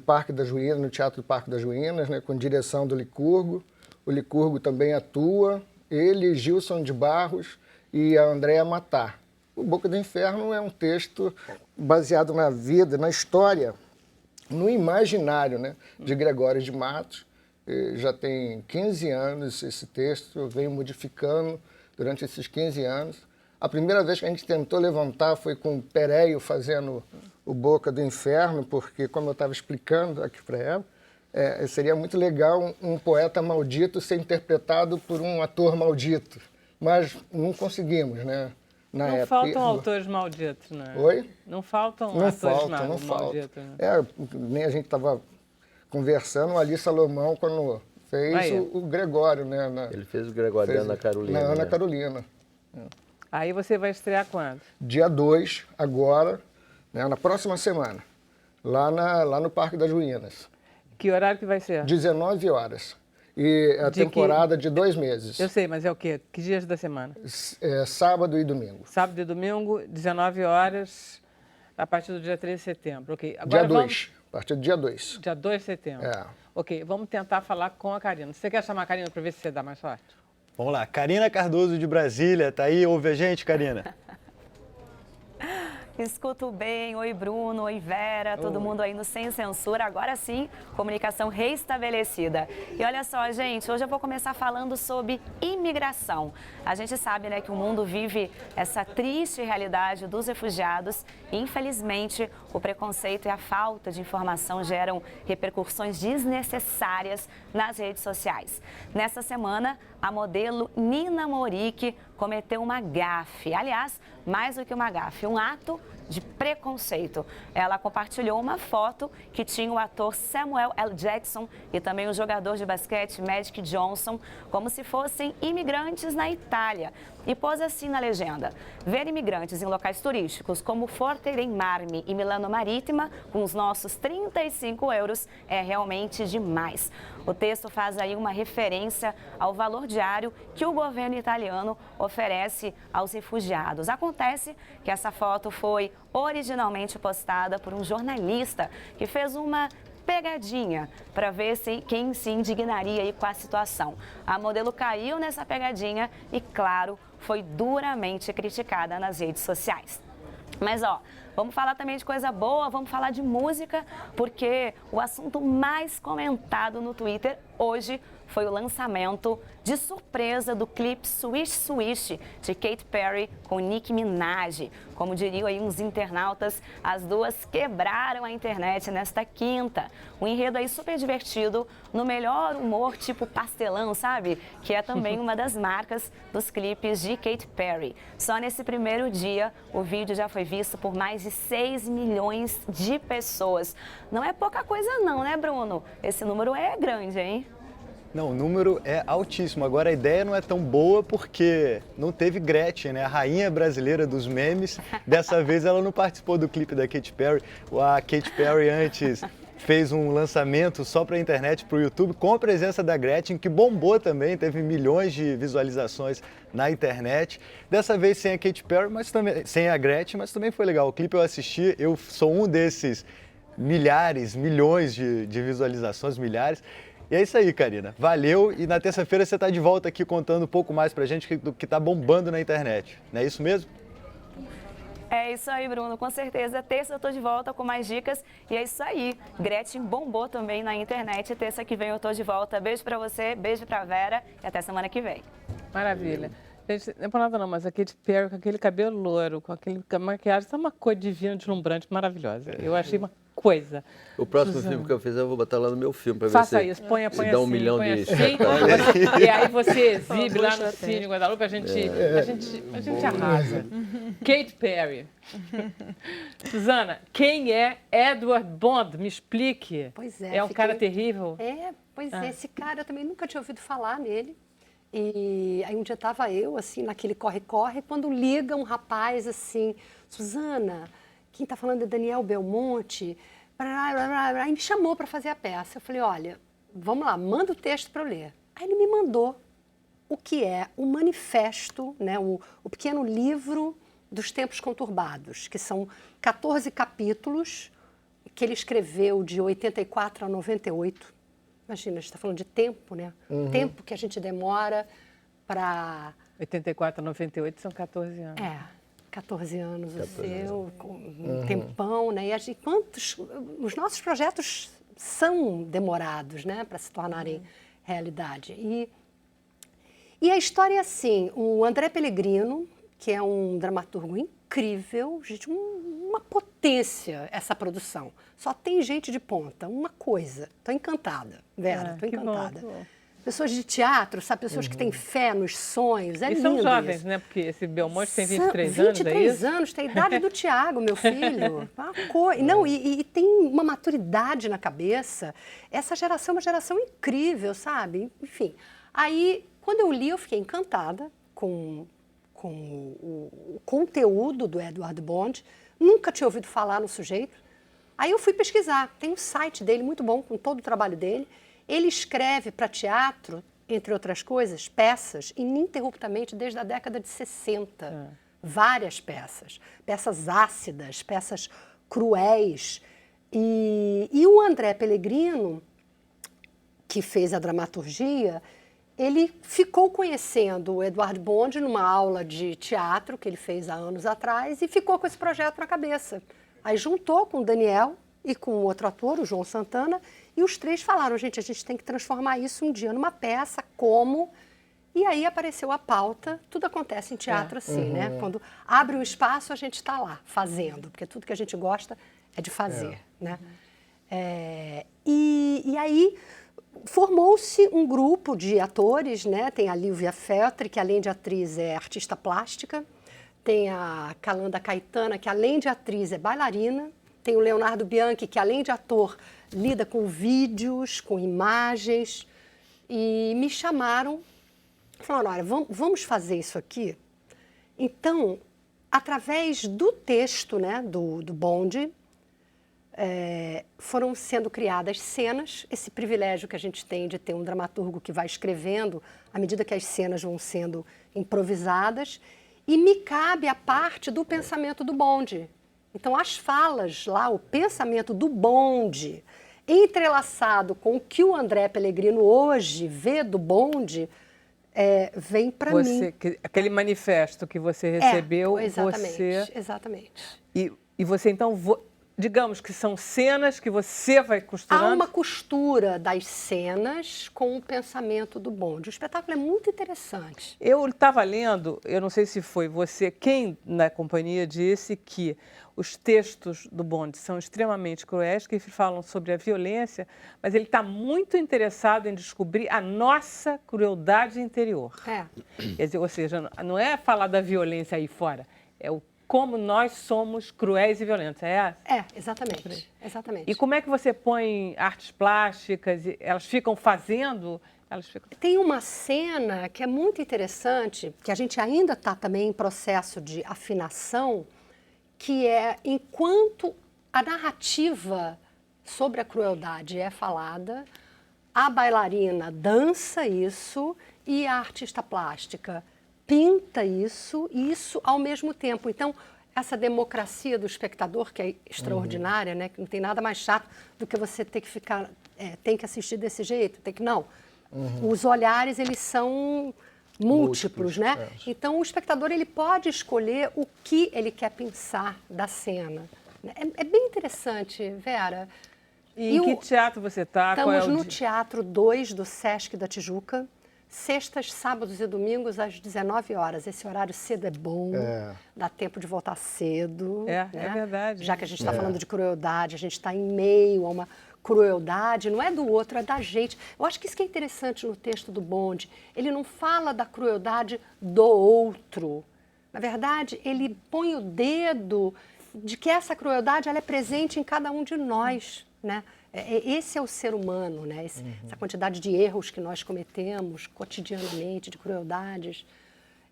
[SPEAKER 2] Parque das Ruínas, no Teatro do Parque das Ruínas, né, com direção do Licurgo. O Licurgo também atua, ele, Gilson de Barros e a Andréa Matar. O Boca do Inferno é um texto baseado na vida, na história, no imaginário, né, de Gregório de Matos. Já tem 15 anos esse texto, eu venho modificando durante esses 15 anos. A primeira vez que a gente tentou levantar foi com o Pereio fazendo o Boca do Inferno, porque, como eu estava explicando aqui para ela, seria muito legal um poeta maldito ser interpretado por um ator maldito. Mas não conseguimos, né? Na
[SPEAKER 1] Não
[SPEAKER 2] época.
[SPEAKER 1] faltam autores malditos, né?
[SPEAKER 2] Oi?
[SPEAKER 1] Não faltam
[SPEAKER 2] Não
[SPEAKER 1] atores
[SPEAKER 2] falta, não falta.
[SPEAKER 1] malditos. Né?
[SPEAKER 2] Nem a gente estava conversando, o Ali Salomão, quando fez
[SPEAKER 1] Aí.
[SPEAKER 2] o Gregório, né?
[SPEAKER 4] Ele fez o Gregoriano
[SPEAKER 2] fez
[SPEAKER 4] na Carolina.
[SPEAKER 2] Na Ana
[SPEAKER 4] né?
[SPEAKER 2] Carolina.
[SPEAKER 1] Aí você vai estrear quando?
[SPEAKER 2] Dia 2, agora, né, na próxima semana, lá no Parque das Ruínas.
[SPEAKER 1] Que horário que vai ser?
[SPEAKER 2] 19 horas. E a
[SPEAKER 1] De que-
[SPEAKER 2] temporada de 2 meses.
[SPEAKER 1] Eu sei, mas é o quê? Que dias da semana?
[SPEAKER 2] Sábado e domingo.
[SPEAKER 1] Sábado e domingo, 19 horas, a partir do dia 13 de setembro. Ok.
[SPEAKER 2] Dia
[SPEAKER 1] Agora
[SPEAKER 2] 2. A partir do dia 2.
[SPEAKER 1] Dia 2 de setembro.
[SPEAKER 2] É.
[SPEAKER 1] Ok, vamos tentar falar com a Karina. Você quer chamar a Karina para ver se você dá mais sorte?
[SPEAKER 5] Vamos lá, Karina Cardoso de Brasília, tá aí? Ouve a gente, Karina?
[SPEAKER 8] Escuto bem, oi Bruno, oi Vera, todo mundo aí no Sem Censura, agora sim, comunicação reestabelecida. E olha só, gente, hoje eu vou começar falando sobre imigração. A gente sabe, né, que o mundo vive essa triste realidade dos refugiados e, infelizmente, o preconceito e a falta de informação geram repercussões desnecessárias nas redes sociais. Nessa semana, a modelo Nina Morique cometeu uma gafe. Aliás, mais do que uma gafe, um ato de preconceito. Ela compartilhou uma foto que tinha o ator Samuel L. Jackson e também o jogador de basquete Magic Johnson como se fossem imigrantes na Itália. E pôs assim na legenda: ver imigrantes em locais turísticos como Forte dei Marmi e Milano Marítima com os nossos 35 euros é realmente demais. O texto faz aí uma referência ao valor diário que o governo italiano oferece aos refugiados. Acontece que essa foto foi originalmente postada por um jornalista que fez uma pegadinha para ver quem se indignaria aí com a situação. A modelo caiu nessa pegadinha e, claro, foi duramente criticada nas redes sociais. Mas, ó, vamos falar também de coisa boa, vamos falar de música, porque o assunto mais comentado no Twitter hoje foi o lançamento de surpresa do clipe Swish Swish, de Katy Perry com Nicki Minaj. Como diriam aí uns internautas, as duas quebraram a internet nesta quinta. Um enredo aí super divertido, no melhor humor tipo pastelão, sabe? Que é também uma das marcas dos clipes de Katy Perry. Só nesse primeiro dia, o vídeo já foi visto por mais de 6 milhões de pessoas. Não é pouca coisa não, né, Bruno? Esse número é grande, hein?
[SPEAKER 5] Não, o número é altíssimo. Agora a ideia não é tão boa porque não teve Gretchen, né? A rainha brasileira dos memes. Dessa vez ela não participou do clipe da Katy Perry. A Katy Perry antes fez um lançamento só para a internet, para o YouTube, com a presença da Gretchen, que bombou também, teve milhões de visualizações na internet. Dessa vez sem a Katy Perry, mas também sem a Gretchen, mas também foi legal. O clipe eu assisti, eu sou um desses milhares, milhões de visualizações, milhares. E é isso aí, Karina. Valeu, e na terça-feira você está de volta aqui contando um pouco mais pra gente do que está bombando na internet. Não é isso mesmo?
[SPEAKER 8] É isso aí, Bruno, com certeza. Terça eu tô de volta com mais dicas e é isso aí. Gretchen bombou também na internet. Terça que vem eu tô de volta. Beijo pra você, beijo pra Vera e até semana que vem.
[SPEAKER 1] Maravilha. Gente, não é por nada não, mas a Katy Perry com aquele cabelo loiro, com aquele maquiagem, tá uma cor divina, deslumbrante, maravilhosa. Eu achei uma coisa.
[SPEAKER 4] O próximo filme que eu fizer, eu vou botar lá no meu filme para ver
[SPEAKER 1] Faça
[SPEAKER 4] se
[SPEAKER 1] isso, ponha
[SPEAKER 4] se dá
[SPEAKER 1] assim,
[SPEAKER 4] 1 milhão
[SPEAKER 1] põe
[SPEAKER 4] de
[SPEAKER 1] assim,
[SPEAKER 4] espectadores.
[SPEAKER 1] e aí você exibe lá no Cine Guadalupe, a gente arrasa. Katy Perry. Suzana, quem é Edward Bond? Me explique.
[SPEAKER 9] Pois é.
[SPEAKER 1] É um cara terrível?
[SPEAKER 9] Pois é, esse cara eu também nunca tinha ouvido falar nele. E aí um dia estava eu, assim, naquele corre-corre, quando liga um rapaz assim, Suzana, quem está falando é Daniel Belmonte, aí me chamou para fazer a peça. Eu falei, olha, vamos lá, manda o texto para eu ler. Aí ele me mandou o que é o manifesto, né, o pequeno livro dos tempos conturbados, que são 14 capítulos que ele escreveu de 84 a 98. Imagina, a gente está falando de tempo, né? Tempo que a gente demora para...
[SPEAKER 1] 84 a 98 são 14 anos.
[SPEAKER 9] 14 anos o seu, um tempão, né? E quantos... Os nossos projetos são demorados, né? Para se tornarem realidade. E a história é assim, o André Pellegrino, que é um dramaturgo incrível, gente, uma potência essa produção. Só tem gente de ponta, uma coisa. Estou encantada, Vera, estou encantada.
[SPEAKER 1] Bom.
[SPEAKER 9] Pessoas de teatro, sabe? Pessoas que têm fé nos sonhos, é lindo.
[SPEAKER 1] E são jovens,
[SPEAKER 9] isso.
[SPEAKER 1] né? Porque esse Belmonte tem 23 anos,
[SPEAKER 9] 23 anos, tem a idade do Tiago, meu filho. Não, e tem uma maturidade na cabeça. Essa geração é uma geração incrível, sabe? Enfim, aí, quando eu li, eu fiquei encantada com o conteúdo do Edward Bond. Nunca tinha ouvido falar no sujeito. Aí eu fui pesquisar. Tem um site dele muito bom, com todo o trabalho dele. Ele escreve para teatro, entre outras coisas, peças ininterruptamente desde a década de 60. Várias peças. Peças ácidas, peças cruéis. E o André Pellegrino, que fez a dramaturgia, ele ficou conhecendo o Edward Bond numa aula de teatro que ele fez há anos atrás e ficou com esse projeto na cabeça. Aí juntou com o Daniel e com o outro ator, o João Santana, e os três falaram, gente, a gente tem que transformar isso um dia numa peça, como? E aí apareceu a pauta, tudo acontece em teatro assim, né? Quando abre um espaço, a gente está lá, fazendo, porque tudo que a gente gosta é de fazer, né? E aí formou-se um grupo de atores, né? Tem a Lívia Feltri, que além de atriz é artista plástica, tem a Calanda Caetana, que além de atriz é bailarina, tem o Leonardo Bianchi, que além de ator lida com vídeos, com imagens, e me chamaram, falaram, olha, vamos fazer isso aqui? Então, através do texto, né, do Bond, foram sendo criadas cenas, esse privilégio que a gente tem de ter um dramaturgo que vai escrevendo à medida que as cenas vão sendo improvisadas, e me cabe a parte do pensamento do Bond. Então, as falas lá, o pensamento do Bond, entrelaçado com o que o André Pellegrino hoje vê do Bond, vem para mim.
[SPEAKER 1] Aquele manifesto que você recebeu,
[SPEAKER 9] exatamente,
[SPEAKER 1] você...
[SPEAKER 9] Exatamente.
[SPEAKER 1] E você, então, digamos que são cenas que você vai costurando?
[SPEAKER 9] Há uma costura das cenas com o pensamento do bonde. O espetáculo é muito interessante.
[SPEAKER 1] Eu estava lendo, eu não sei se foi você quem na companhia disse que os textos do bonde são extremamente cruéis, que falam sobre a violência, mas ele está muito interessado em descobrir a nossa crueldade interior. Quer dizer, ou seja, não é falar da violência aí fora, é o como nós somos cruéis e violentos,
[SPEAKER 9] Exatamente.
[SPEAKER 1] E como é que você põe artes plásticas? Elas ficam fazendo?
[SPEAKER 9] Tem uma cena que é muito interessante, que a gente ainda está também em processo de afinação, que é enquanto a narrativa sobre a crueldade é falada, a bailarina dança isso e a artista plástica pinta isso e isso ao mesmo tempo. Então, essa democracia do espectador, que é extraordinária, né? Que não tem nada mais chato do que você ter que ficar, tem que assistir desse jeito, tem que não. Os olhares, eles são múltiplos, né? Então, o espectador, ele pode escolher o que ele quer pensar da cena. É bem interessante, Vera.
[SPEAKER 1] E em que teatro você está?
[SPEAKER 9] Estamos no Teatro 2 do Sesc da Tijuca, sextas, sábados e domingos, às 19 horas. Esse horário cedo é bom, dá tempo de voltar cedo.
[SPEAKER 1] É verdade.
[SPEAKER 9] Já que a gente está falando de crueldade, a gente está em meio a uma crueldade, não é do outro, é da gente. Eu acho que isso que é interessante no texto do bonde. Ele não fala da crueldade do outro. Na verdade, ele põe o dedo de que essa crueldade ela é presente em cada um de nós, né? Esse é o ser humano, né? Essa quantidade de erros que nós cometemos cotidianamente, de crueldades.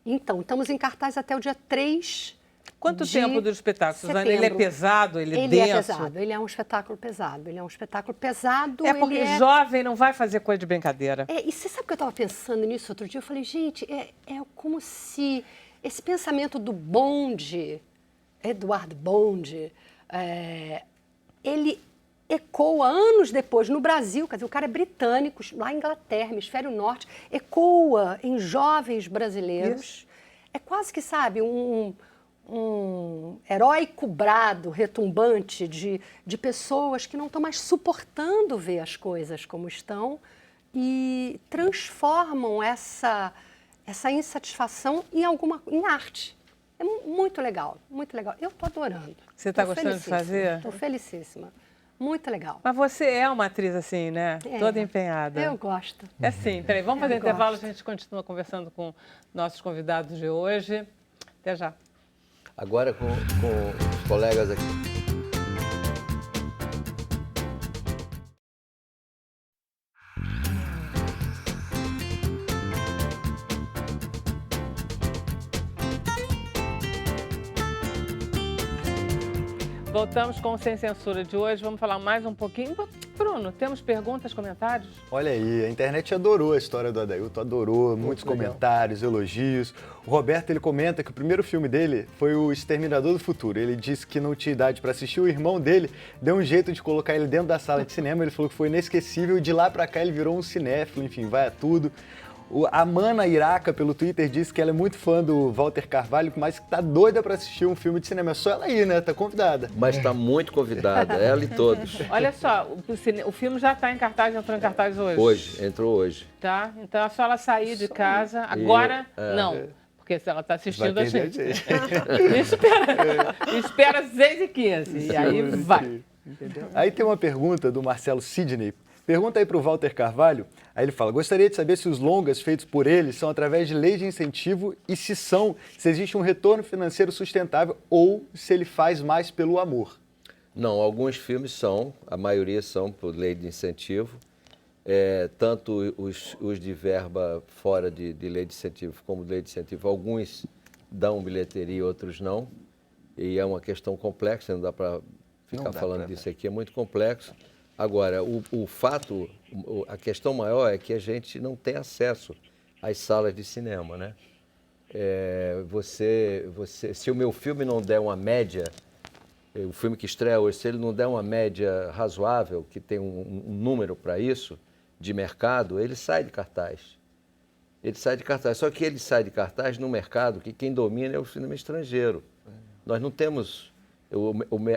[SPEAKER 9] Então, estamos em cartaz até o dia 3
[SPEAKER 1] Quanto tempo do espetáculo, Suzana? Ele é pesado? Ele é denso?
[SPEAKER 9] Ele é pesado, ele é um espetáculo pesado. Ele é um espetáculo pesado.
[SPEAKER 1] É porque jovem não vai fazer coisa de brincadeira.
[SPEAKER 9] E você sabe que eu estava pensando nisso outro dia? Eu falei, gente, é como se esse pensamento do Bonde, Eduardo Bonde, ele ecoa anos depois no Brasil, quer dizer, o cara é britânico, lá em Inglaterra, hemisfério norte, ecoa em jovens brasileiros. Isso. É quase que, sabe, um heróico brado retumbante de pessoas que não estão mais suportando ver as coisas como estão e transformam essa insatisfação em arte. É muito legal, muito legal. Eu estou adorando.
[SPEAKER 1] Você está gostando de fazer?
[SPEAKER 9] Estou felicíssima. Muito legal.
[SPEAKER 1] Mas você é uma atriz assim, né? Toda empenhada.
[SPEAKER 9] Eu gosto.
[SPEAKER 1] É sim. Peraí, vamos fazer intervalo, a gente continua conversando com nossos convidados de hoje. Até já.
[SPEAKER 4] Agora com os colegas aqui.
[SPEAKER 1] Voltamos com o Sem Censura de hoje. Vamos falar mais um pouquinho. Bruno, temos perguntas, comentários?
[SPEAKER 5] Olha aí, a internet adorou a história do Adailton, adorou, muitos comentários, elogios. O Roberto, ele comenta que o primeiro filme dele foi O Exterminador do Futuro. Ele disse que não tinha idade para assistir, o irmão dele deu um jeito de colocar ele dentro da sala de cinema, ele falou que foi inesquecível e de lá para cá ele virou um cinéfilo, enfim, vai a tudo. A Mana Iraca, pelo Twitter, disse que ela é muito fã do Walter Carvalho, mas que tá doida para assistir um filme de cinema. É só ela ir, né? Tá convidada.
[SPEAKER 4] Mas tá muito convidada, ela e todos.
[SPEAKER 1] Olha só, o filme já está em cartaz, entrou em cartaz hoje.
[SPEAKER 4] Hoje, entrou hoje.
[SPEAKER 1] Tá, então é só ela sair de casa. Agora, não. Porque se ela está assistindo a gente. Espera 6h15 e aí vai.
[SPEAKER 5] Entendeu? Aí tem uma pergunta do Marcelo Sidney. Pergunta aí para o Walter Carvalho, aí ele fala, gostaria de saber se os longas feitos por ele são através de lei de incentivo e se existe um retorno financeiro sustentável ou se ele faz mais pelo amor.
[SPEAKER 4] Não, alguns filmes são, a maioria são por lei de incentivo, tanto os de verba fora de lei de incentivo como lei de incentivo, alguns dão bilheteria, outros não, e é uma questão complexa, não dá para ficar falando disso aqui, é muito complexo. Agora, o fato, a questão maior é que a gente não tem acesso às salas de cinema, né? Se o meu filme não der uma média, o filme que estreia hoje, se ele não der uma média razoável, que tem um número para isso, de mercado, ele sai de cartaz. Ele sai de cartaz. Só que ele sai de cartaz no mercado que quem domina é o cinema estrangeiro. Nós não temos...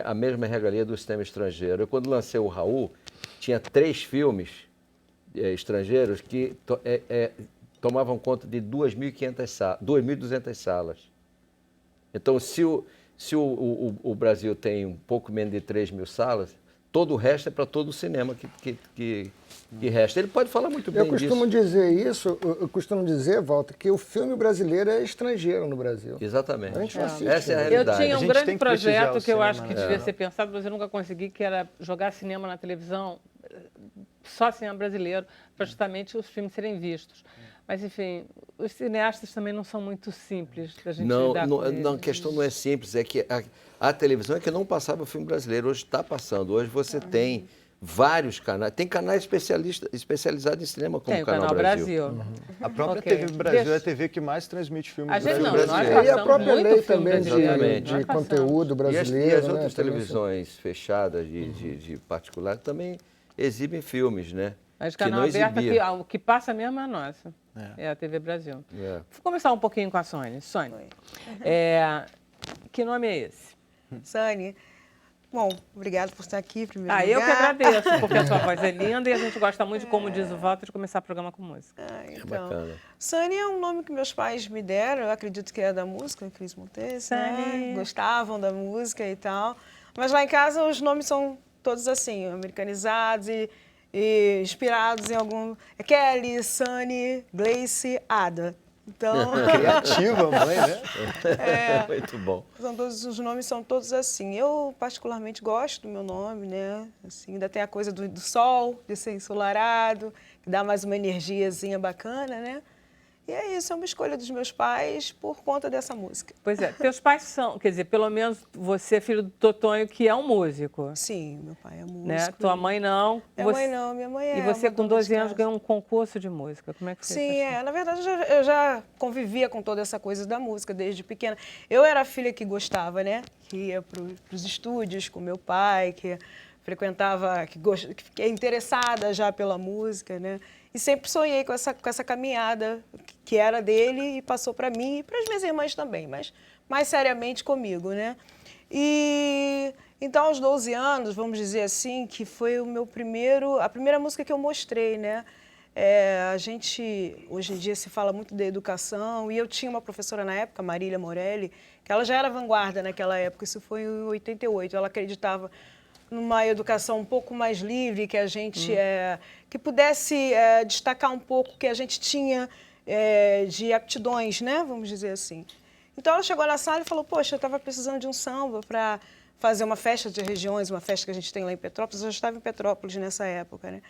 [SPEAKER 4] a mesma regalia do cinema estrangeiro. Eu, quando lancei o Raul, tinha 3 filmes estrangeiros que tomavam conta de 2.200 salas. Então, se o Brasil tem um pouco menos de 3.000 salas, todo o resto é para todo o cinema que resta. Ele pode falar muito bem disso.
[SPEAKER 2] Eu costumo dizer, Walter, que o filme brasileiro é estrangeiro no Brasil.
[SPEAKER 4] Exatamente.
[SPEAKER 2] A gente não assiste,
[SPEAKER 4] essa é a
[SPEAKER 2] né?
[SPEAKER 4] realidade.
[SPEAKER 1] Eu tinha um grande projeto que eu acho que
[SPEAKER 5] cinema,
[SPEAKER 1] devia ser pensado, mas eu nunca consegui, que era jogar cinema na televisão, só cinema brasileiro, para justamente os filmes serem vistos. Mas, enfim, os cineastas também não são muito simples da gente lidar com eles.
[SPEAKER 4] Não, a questão não é simples, é que a televisão é que não passava o filme brasileiro, hoje está passando. Hoje você tem vários canais, tem canais especializados em cinema, como
[SPEAKER 1] Tem
[SPEAKER 4] o Canal Brasil.
[SPEAKER 5] A própria
[SPEAKER 1] Ok.
[SPEAKER 5] TV Brasil é
[SPEAKER 1] Deixa-
[SPEAKER 5] a TV que mais transmite filmes
[SPEAKER 1] A gente não,
[SPEAKER 5] brasileiros.
[SPEAKER 1] nós
[SPEAKER 2] E a
[SPEAKER 1] passamos
[SPEAKER 2] própria
[SPEAKER 1] muito
[SPEAKER 2] lei
[SPEAKER 1] filme
[SPEAKER 2] também
[SPEAKER 1] brasileiro.
[SPEAKER 2] de
[SPEAKER 1] Nós passamos.
[SPEAKER 2] conteúdo
[SPEAKER 4] E
[SPEAKER 2] brasileiro.
[SPEAKER 4] as
[SPEAKER 2] né?
[SPEAKER 4] outras
[SPEAKER 2] Também
[SPEAKER 4] televisões fechadas de particular também exibem filmes, né?
[SPEAKER 1] Mas
[SPEAKER 4] que
[SPEAKER 1] canal
[SPEAKER 4] não
[SPEAKER 1] aberto,
[SPEAKER 4] exibia.
[SPEAKER 1] o que passa mesmo é a nossa. É a TV Brasil.
[SPEAKER 4] É.
[SPEAKER 1] Vou começar um pouquinho com a Sônia. Sônia, que nome é esse?
[SPEAKER 3] Sani, bom, obrigada por estar aqui, em primeiro
[SPEAKER 1] Eu que
[SPEAKER 3] lugar.
[SPEAKER 1] agradeço, porque a sua voz é linda e a gente gosta muito, como diz o Walter, de começar o programa com música.
[SPEAKER 3] Então,
[SPEAKER 4] Bacana.
[SPEAKER 3] Sani é um nome que meus pais me deram, eu acredito que é da música, Cris Montes, né?
[SPEAKER 1] Sani.
[SPEAKER 3] Gostavam da música e tal. Mas lá em casa os nomes são todos assim, americanizados e inspirados em algum... Kelly, Sani, Gleice, Ada. Então,
[SPEAKER 5] Criativa, mãe, né?
[SPEAKER 4] Muito bom.
[SPEAKER 3] os nomes são todos assim. Eu, particularmente, gosto do meu nome, né? Assim, ainda tem a coisa do sol, de ser ensolarado, que dá mais uma energiazinha bacana, né? E é isso, é uma escolha dos meus pais por conta dessa música.
[SPEAKER 1] Pois é, teus pais são, quer dizer, pelo menos você é filho do Totonho, que é um músico,
[SPEAKER 3] Sim, meu pai é músico.
[SPEAKER 1] né? Tua mãe não.
[SPEAKER 3] Minha mãe não, minha mãe é
[SPEAKER 1] E você
[SPEAKER 3] uma
[SPEAKER 1] com
[SPEAKER 3] dona
[SPEAKER 1] 12
[SPEAKER 3] de
[SPEAKER 1] anos
[SPEAKER 3] casa.
[SPEAKER 1] ganhou um concurso de música. Como é que foi
[SPEAKER 3] Sim,
[SPEAKER 1] isso?
[SPEAKER 3] na verdade eu já convivia com toda essa coisa da música desde pequena. Eu era a filha que gostava, né? Que ia para os estúdios com meu pai, que frequentava, que é interessada já pela música, né? E sempre sonhei com essa caminhada que era dele e passou para mim e para as minhas irmãs também, mas mais seriamente comigo, né? E então aos 12 anos, vamos dizer assim, que foi a primeira música que eu mostrei, né? A gente, hoje em dia, se fala muito da educação, e eu tinha uma professora na época, Marília Morelli, que ela já era vanguarda naquela época, isso foi em 88, ela acreditava numa educação um pouco mais livre, que a gente que pudesse destacar um pouco o que a gente tinha de aptidões, né? Vamos dizer assim. Então ela chegou na sala e falou, poxa, eu estava precisando de um samba para fazer uma festa de regiões, uma festa que a gente tem lá em Petrópolis. Eu já estava em Petrópolis nessa época, né?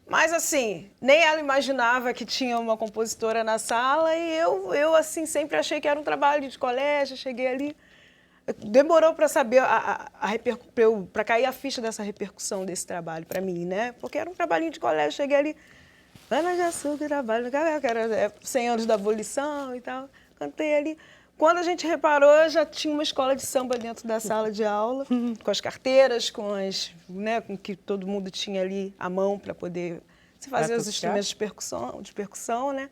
[SPEAKER 3] Mas, assim, nem ela imaginava que tinha uma compositora na sala e eu assim, sempre achei que era um trabalho de colégio, cheguei ali. Demorou para saber, para cair a ficha dessa repercussão desse trabalho para mim, né? Porque era um trabalhinho de colégio, cheguei ali, Ana de Açúcar, trabalho, que era 100 anos da abolição e tal, cantei ali. Quando a gente reparou, já tinha uma escola de samba dentro da sala de aula, com as carteiras, com que todo mundo tinha ali à mão para poder se fazer os instrumentos de percussão, né?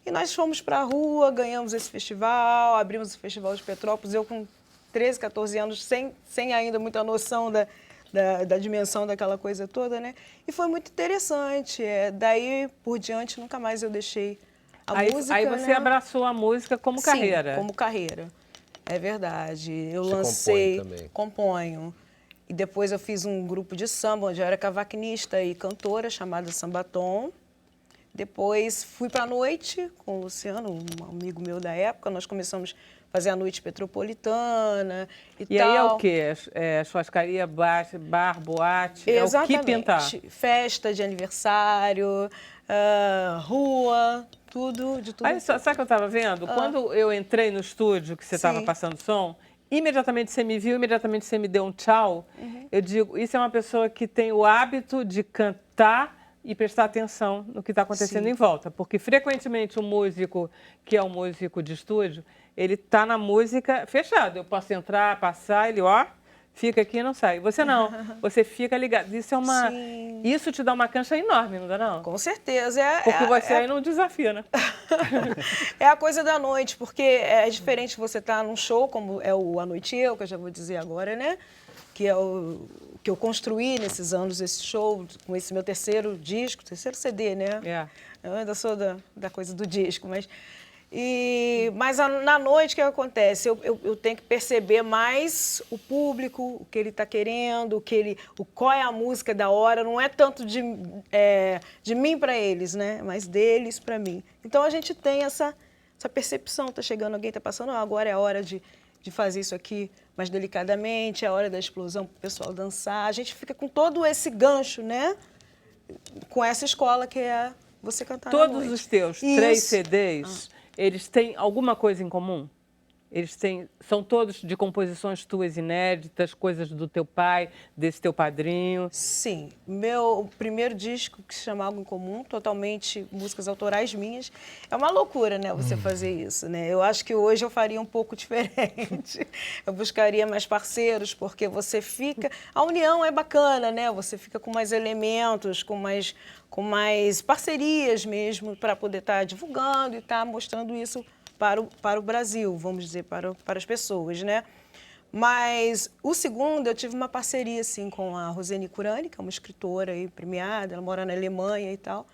[SPEAKER 3] E nós fomos para a rua, ganhamos esse festival, abrimos o Festival de Petrópolis, eu com 13, 14 anos, sem ainda muita noção da dimensão daquela coisa toda, né? E foi muito interessante. Daí por diante, nunca mais eu deixei a música. Aí
[SPEAKER 1] você
[SPEAKER 3] né?
[SPEAKER 1] abraçou a música como
[SPEAKER 3] Sim,
[SPEAKER 1] carreira.
[SPEAKER 3] como carreira. É verdade. Eu
[SPEAKER 4] Você
[SPEAKER 3] lancei,
[SPEAKER 4] compõe também.
[SPEAKER 3] componho. E depois eu fiz um grupo de samba, onde eu era cavaquinista e cantora, chamada Sambatom. Depois fui para a noite com o Luciano, um amigo meu da época. Nós começamos a fazer a noite petropolitana e tal.
[SPEAKER 1] E aí é o quê? Churrascaria, bar, boate?
[SPEAKER 3] Exatamente.
[SPEAKER 1] É o que pintar?
[SPEAKER 3] Festa de aniversário, rua, tudo, de tudo.
[SPEAKER 1] Aí, sabe o que eu estava vendo? Quando eu entrei no estúdio, que você estava
[SPEAKER 3] Sim.
[SPEAKER 1] passando som, imediatamente você me viu, imediatamente você me deu um tchau. Eu digo, isso é uma pessoa que tem o hábito de cantar e prestar atenção no que está acontecendo
[SPEAKER 3] Sim.
[SPEAKER 1] em volta. Porque, frequentemente, o músico, que é um músico de estúdio, ele está na música fechado. Eu posso entrar, passar, ele, fica aqui e não sai. Você não, você fica ligado. Isso
[SPEAKER 3] Sim.
[SPEAKER 1] Isso te dá uma cancha enorme, não dá não?
[SPEAKER 3] Com certeza.
[SPEAKER 1] Porque você aí não desafia, né?
[SPEAKER 3] É a coisa da noite, porque é diferente você estar num show, como é o A Noite Eu, que eu já vou dizer agora, né? Que é o que eu construí nesses anos, esse show, com esse meu terceiro disco, terceiro CD, né?
[SPEAKER 1] É.
[SPEAKER 3] Eu ainda sou da coisa do disco, mas na noite, o que acontece? Eu tenho que perceber mais o público, o que ele está querendo, qual é a música da hora. Não é tanto de mim para eles, né? Mas deles para mim. Então, a gente tem essa percepção. Está chegando alguém, está passando, agora é a hora de fazer isso aqui mais delicadamente, é a hora da explosão para o pessoal dançar. A gente fica com todo esse gancho, né? Com essa escola que é você cantar na noite.
[SPEAKER 1] Todos os teus 3 CDs, eles têm alguma coisa em comum? São todos de composições tuas inéditas, coisas do teu pai, desse teu padrinho?
[SPEAKER 3] Sim. Meu primeiro disco, que se chama Algo em Comum, totalmente músicas autorais minhas. É uma loucura, né, você fazer isso, né? Eu acho que hoje eu faria um pouco diferente. Eu buscaria mais parceiros, porque você fica... A união é bacana, né? Você fica com mais elementos, com mais parcerias mesmo, para poder estar divulgando e estar mostrando isso para o Brasil, vamos dizer, para as pessoas, né? Mas o segundo, eu tive uma parceria, assim, com a Rosane Curani, que é uma escritora aí, premiada, ela mora na Alemanha e tal,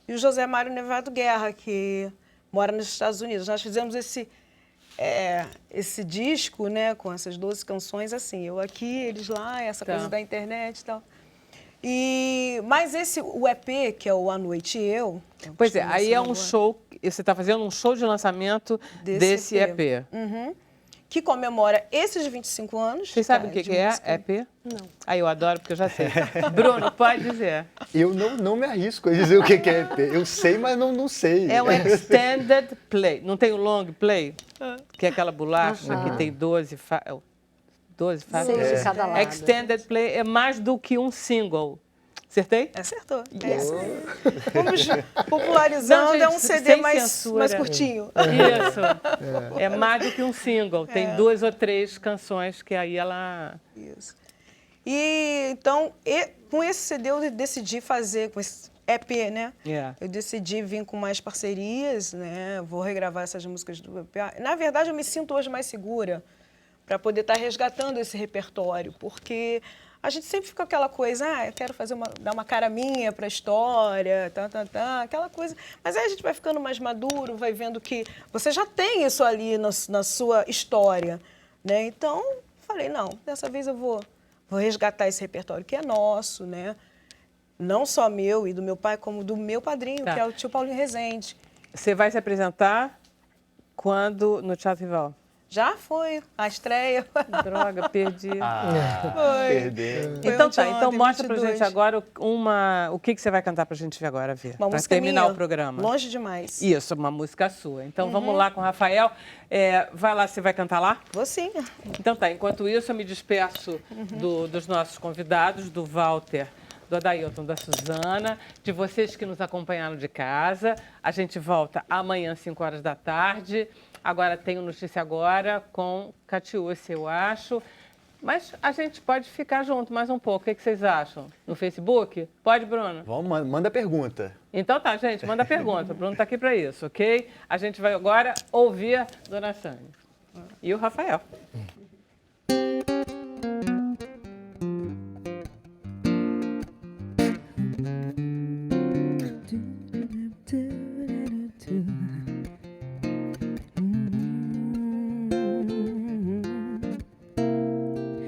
[SPEAKER 3] e o José Mário Nevado Guerra, que mora nos Estados Unidos. Nós fizemos esse disco, né, com essas 12 canções, assim, eu aqui, eles lá, essa coisa da internet e tal. Mas o EP, que é o A Noite Eu...
[SPEAKER 1] Pois é, aí é um show, você está fazendo um show de lançamento desse EP.
[SPEAKER 3] Uhum. Que comemora esses 25 anos.
[SPEAKER 1] Vocês sabem o que é EP? Não. Aí eu adoro, porque eu já sei. Bruno, pode dizer.
[SPEAKER 5] Eu não me arrisco a dizer o que é EP. Eu sei, mas não sei.
[SPEAKER 1] É um extended play. Não tem o long play? Que é aquela bolacha que tem 12 faixas.
[SPEAKER 9] 6 de cada lado.
[SPEAKER 1] Extended play é mais do que um single. Acertei?
[SPEAKER 3] Acertou. Yes. Vamos popularizando, não, gente, é um CD mais curtinho.
[SPEAKER 1] Isso. É mais do que um single. Tem 2 ou 3 canções que aí ela...
[SPEAKER 3] Isso. Então, com esse CD eu decidi fazer, com esse EP, né? Eu decidi vir com mais parcerias, né? Vou regravar essas músicas do EP. Na verdade, eu me sinto hoje mais segura para poder estar resgatando esse repertório, porque a gente sempre fica com aquela coisa, eu quero dar uma cara minha para a história, aquela coisa. Mas aí a gente vai ficando mais maduro, vai vendo que você já tem isso ali na sua história, né? Então, falei, não, dessa vez eu vou resgatar esse repertório que é nosso, né? Não só meu e do meu pai, como do meu padrinho, que é o tio Paulinho Rezende.
[SPEAKER 1] Você vai se apresentar quando no Teatro Rival?
[SPEAKER 3] Já foi, a estreia.
[SPEAKER 1] Droga, perdi.
[SPEAKER 5] Perdeu.
[SPEAKER 1] Então mostra pra gente agora o que você vai cantar pra gente ver agora, Vê.
[SPEAKER 3] Uma música
[SPEAKER 1] terminar
[SPEAKER 3] minha,
[SPEAKER 1] o programa.
[SPEAKER 3] Longe Demais.
[SPEAKER 1] Isso, uma música sua. Então vamos lá com o Rafael. Vai lá, você vai cantar lá?
[SPEAKER 3] Vou sim.
[SPEAKER 1] Então tá, enquanto isso eu me despeço dos nossos convidados, do Walter, do Adailton, da Suzana, de vocês que nos acompanharam de casa. A gente volta amanhã, 5 horas da tarde. Agora tem o Notícia Agora com Catiúcia, eu acho. Mas a gente pode ficar junto mais um pouco. O que vocês acham? No Facebook? Pode, Bruno?
[SPEAKER 5] Vamos, manda pergunta.
[SPEAKER 1] Então tá, gente, manda pergunta. O Bruno tá aqui para isso, ok? A gente vai agora ouvir Dona Sânia e o Rafael.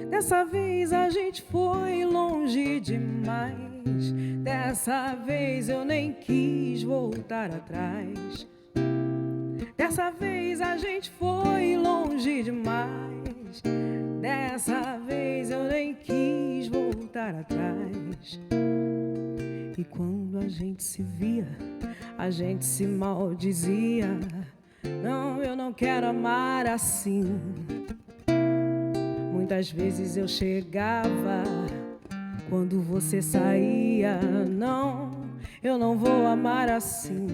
[SPEAKER 6] Dessa vez a gente foi longe demais. Dessa vez eu nem quis voltar atrás. Dessa vez a gente foi longe demais. Dessa vez eu nem quis voltar atrás. E quando a gente se via, a gente se maldizia. Não, eu não quero amar assim. Muitas vezes eu chegava quando você saía. Não, eu não vou amar assim.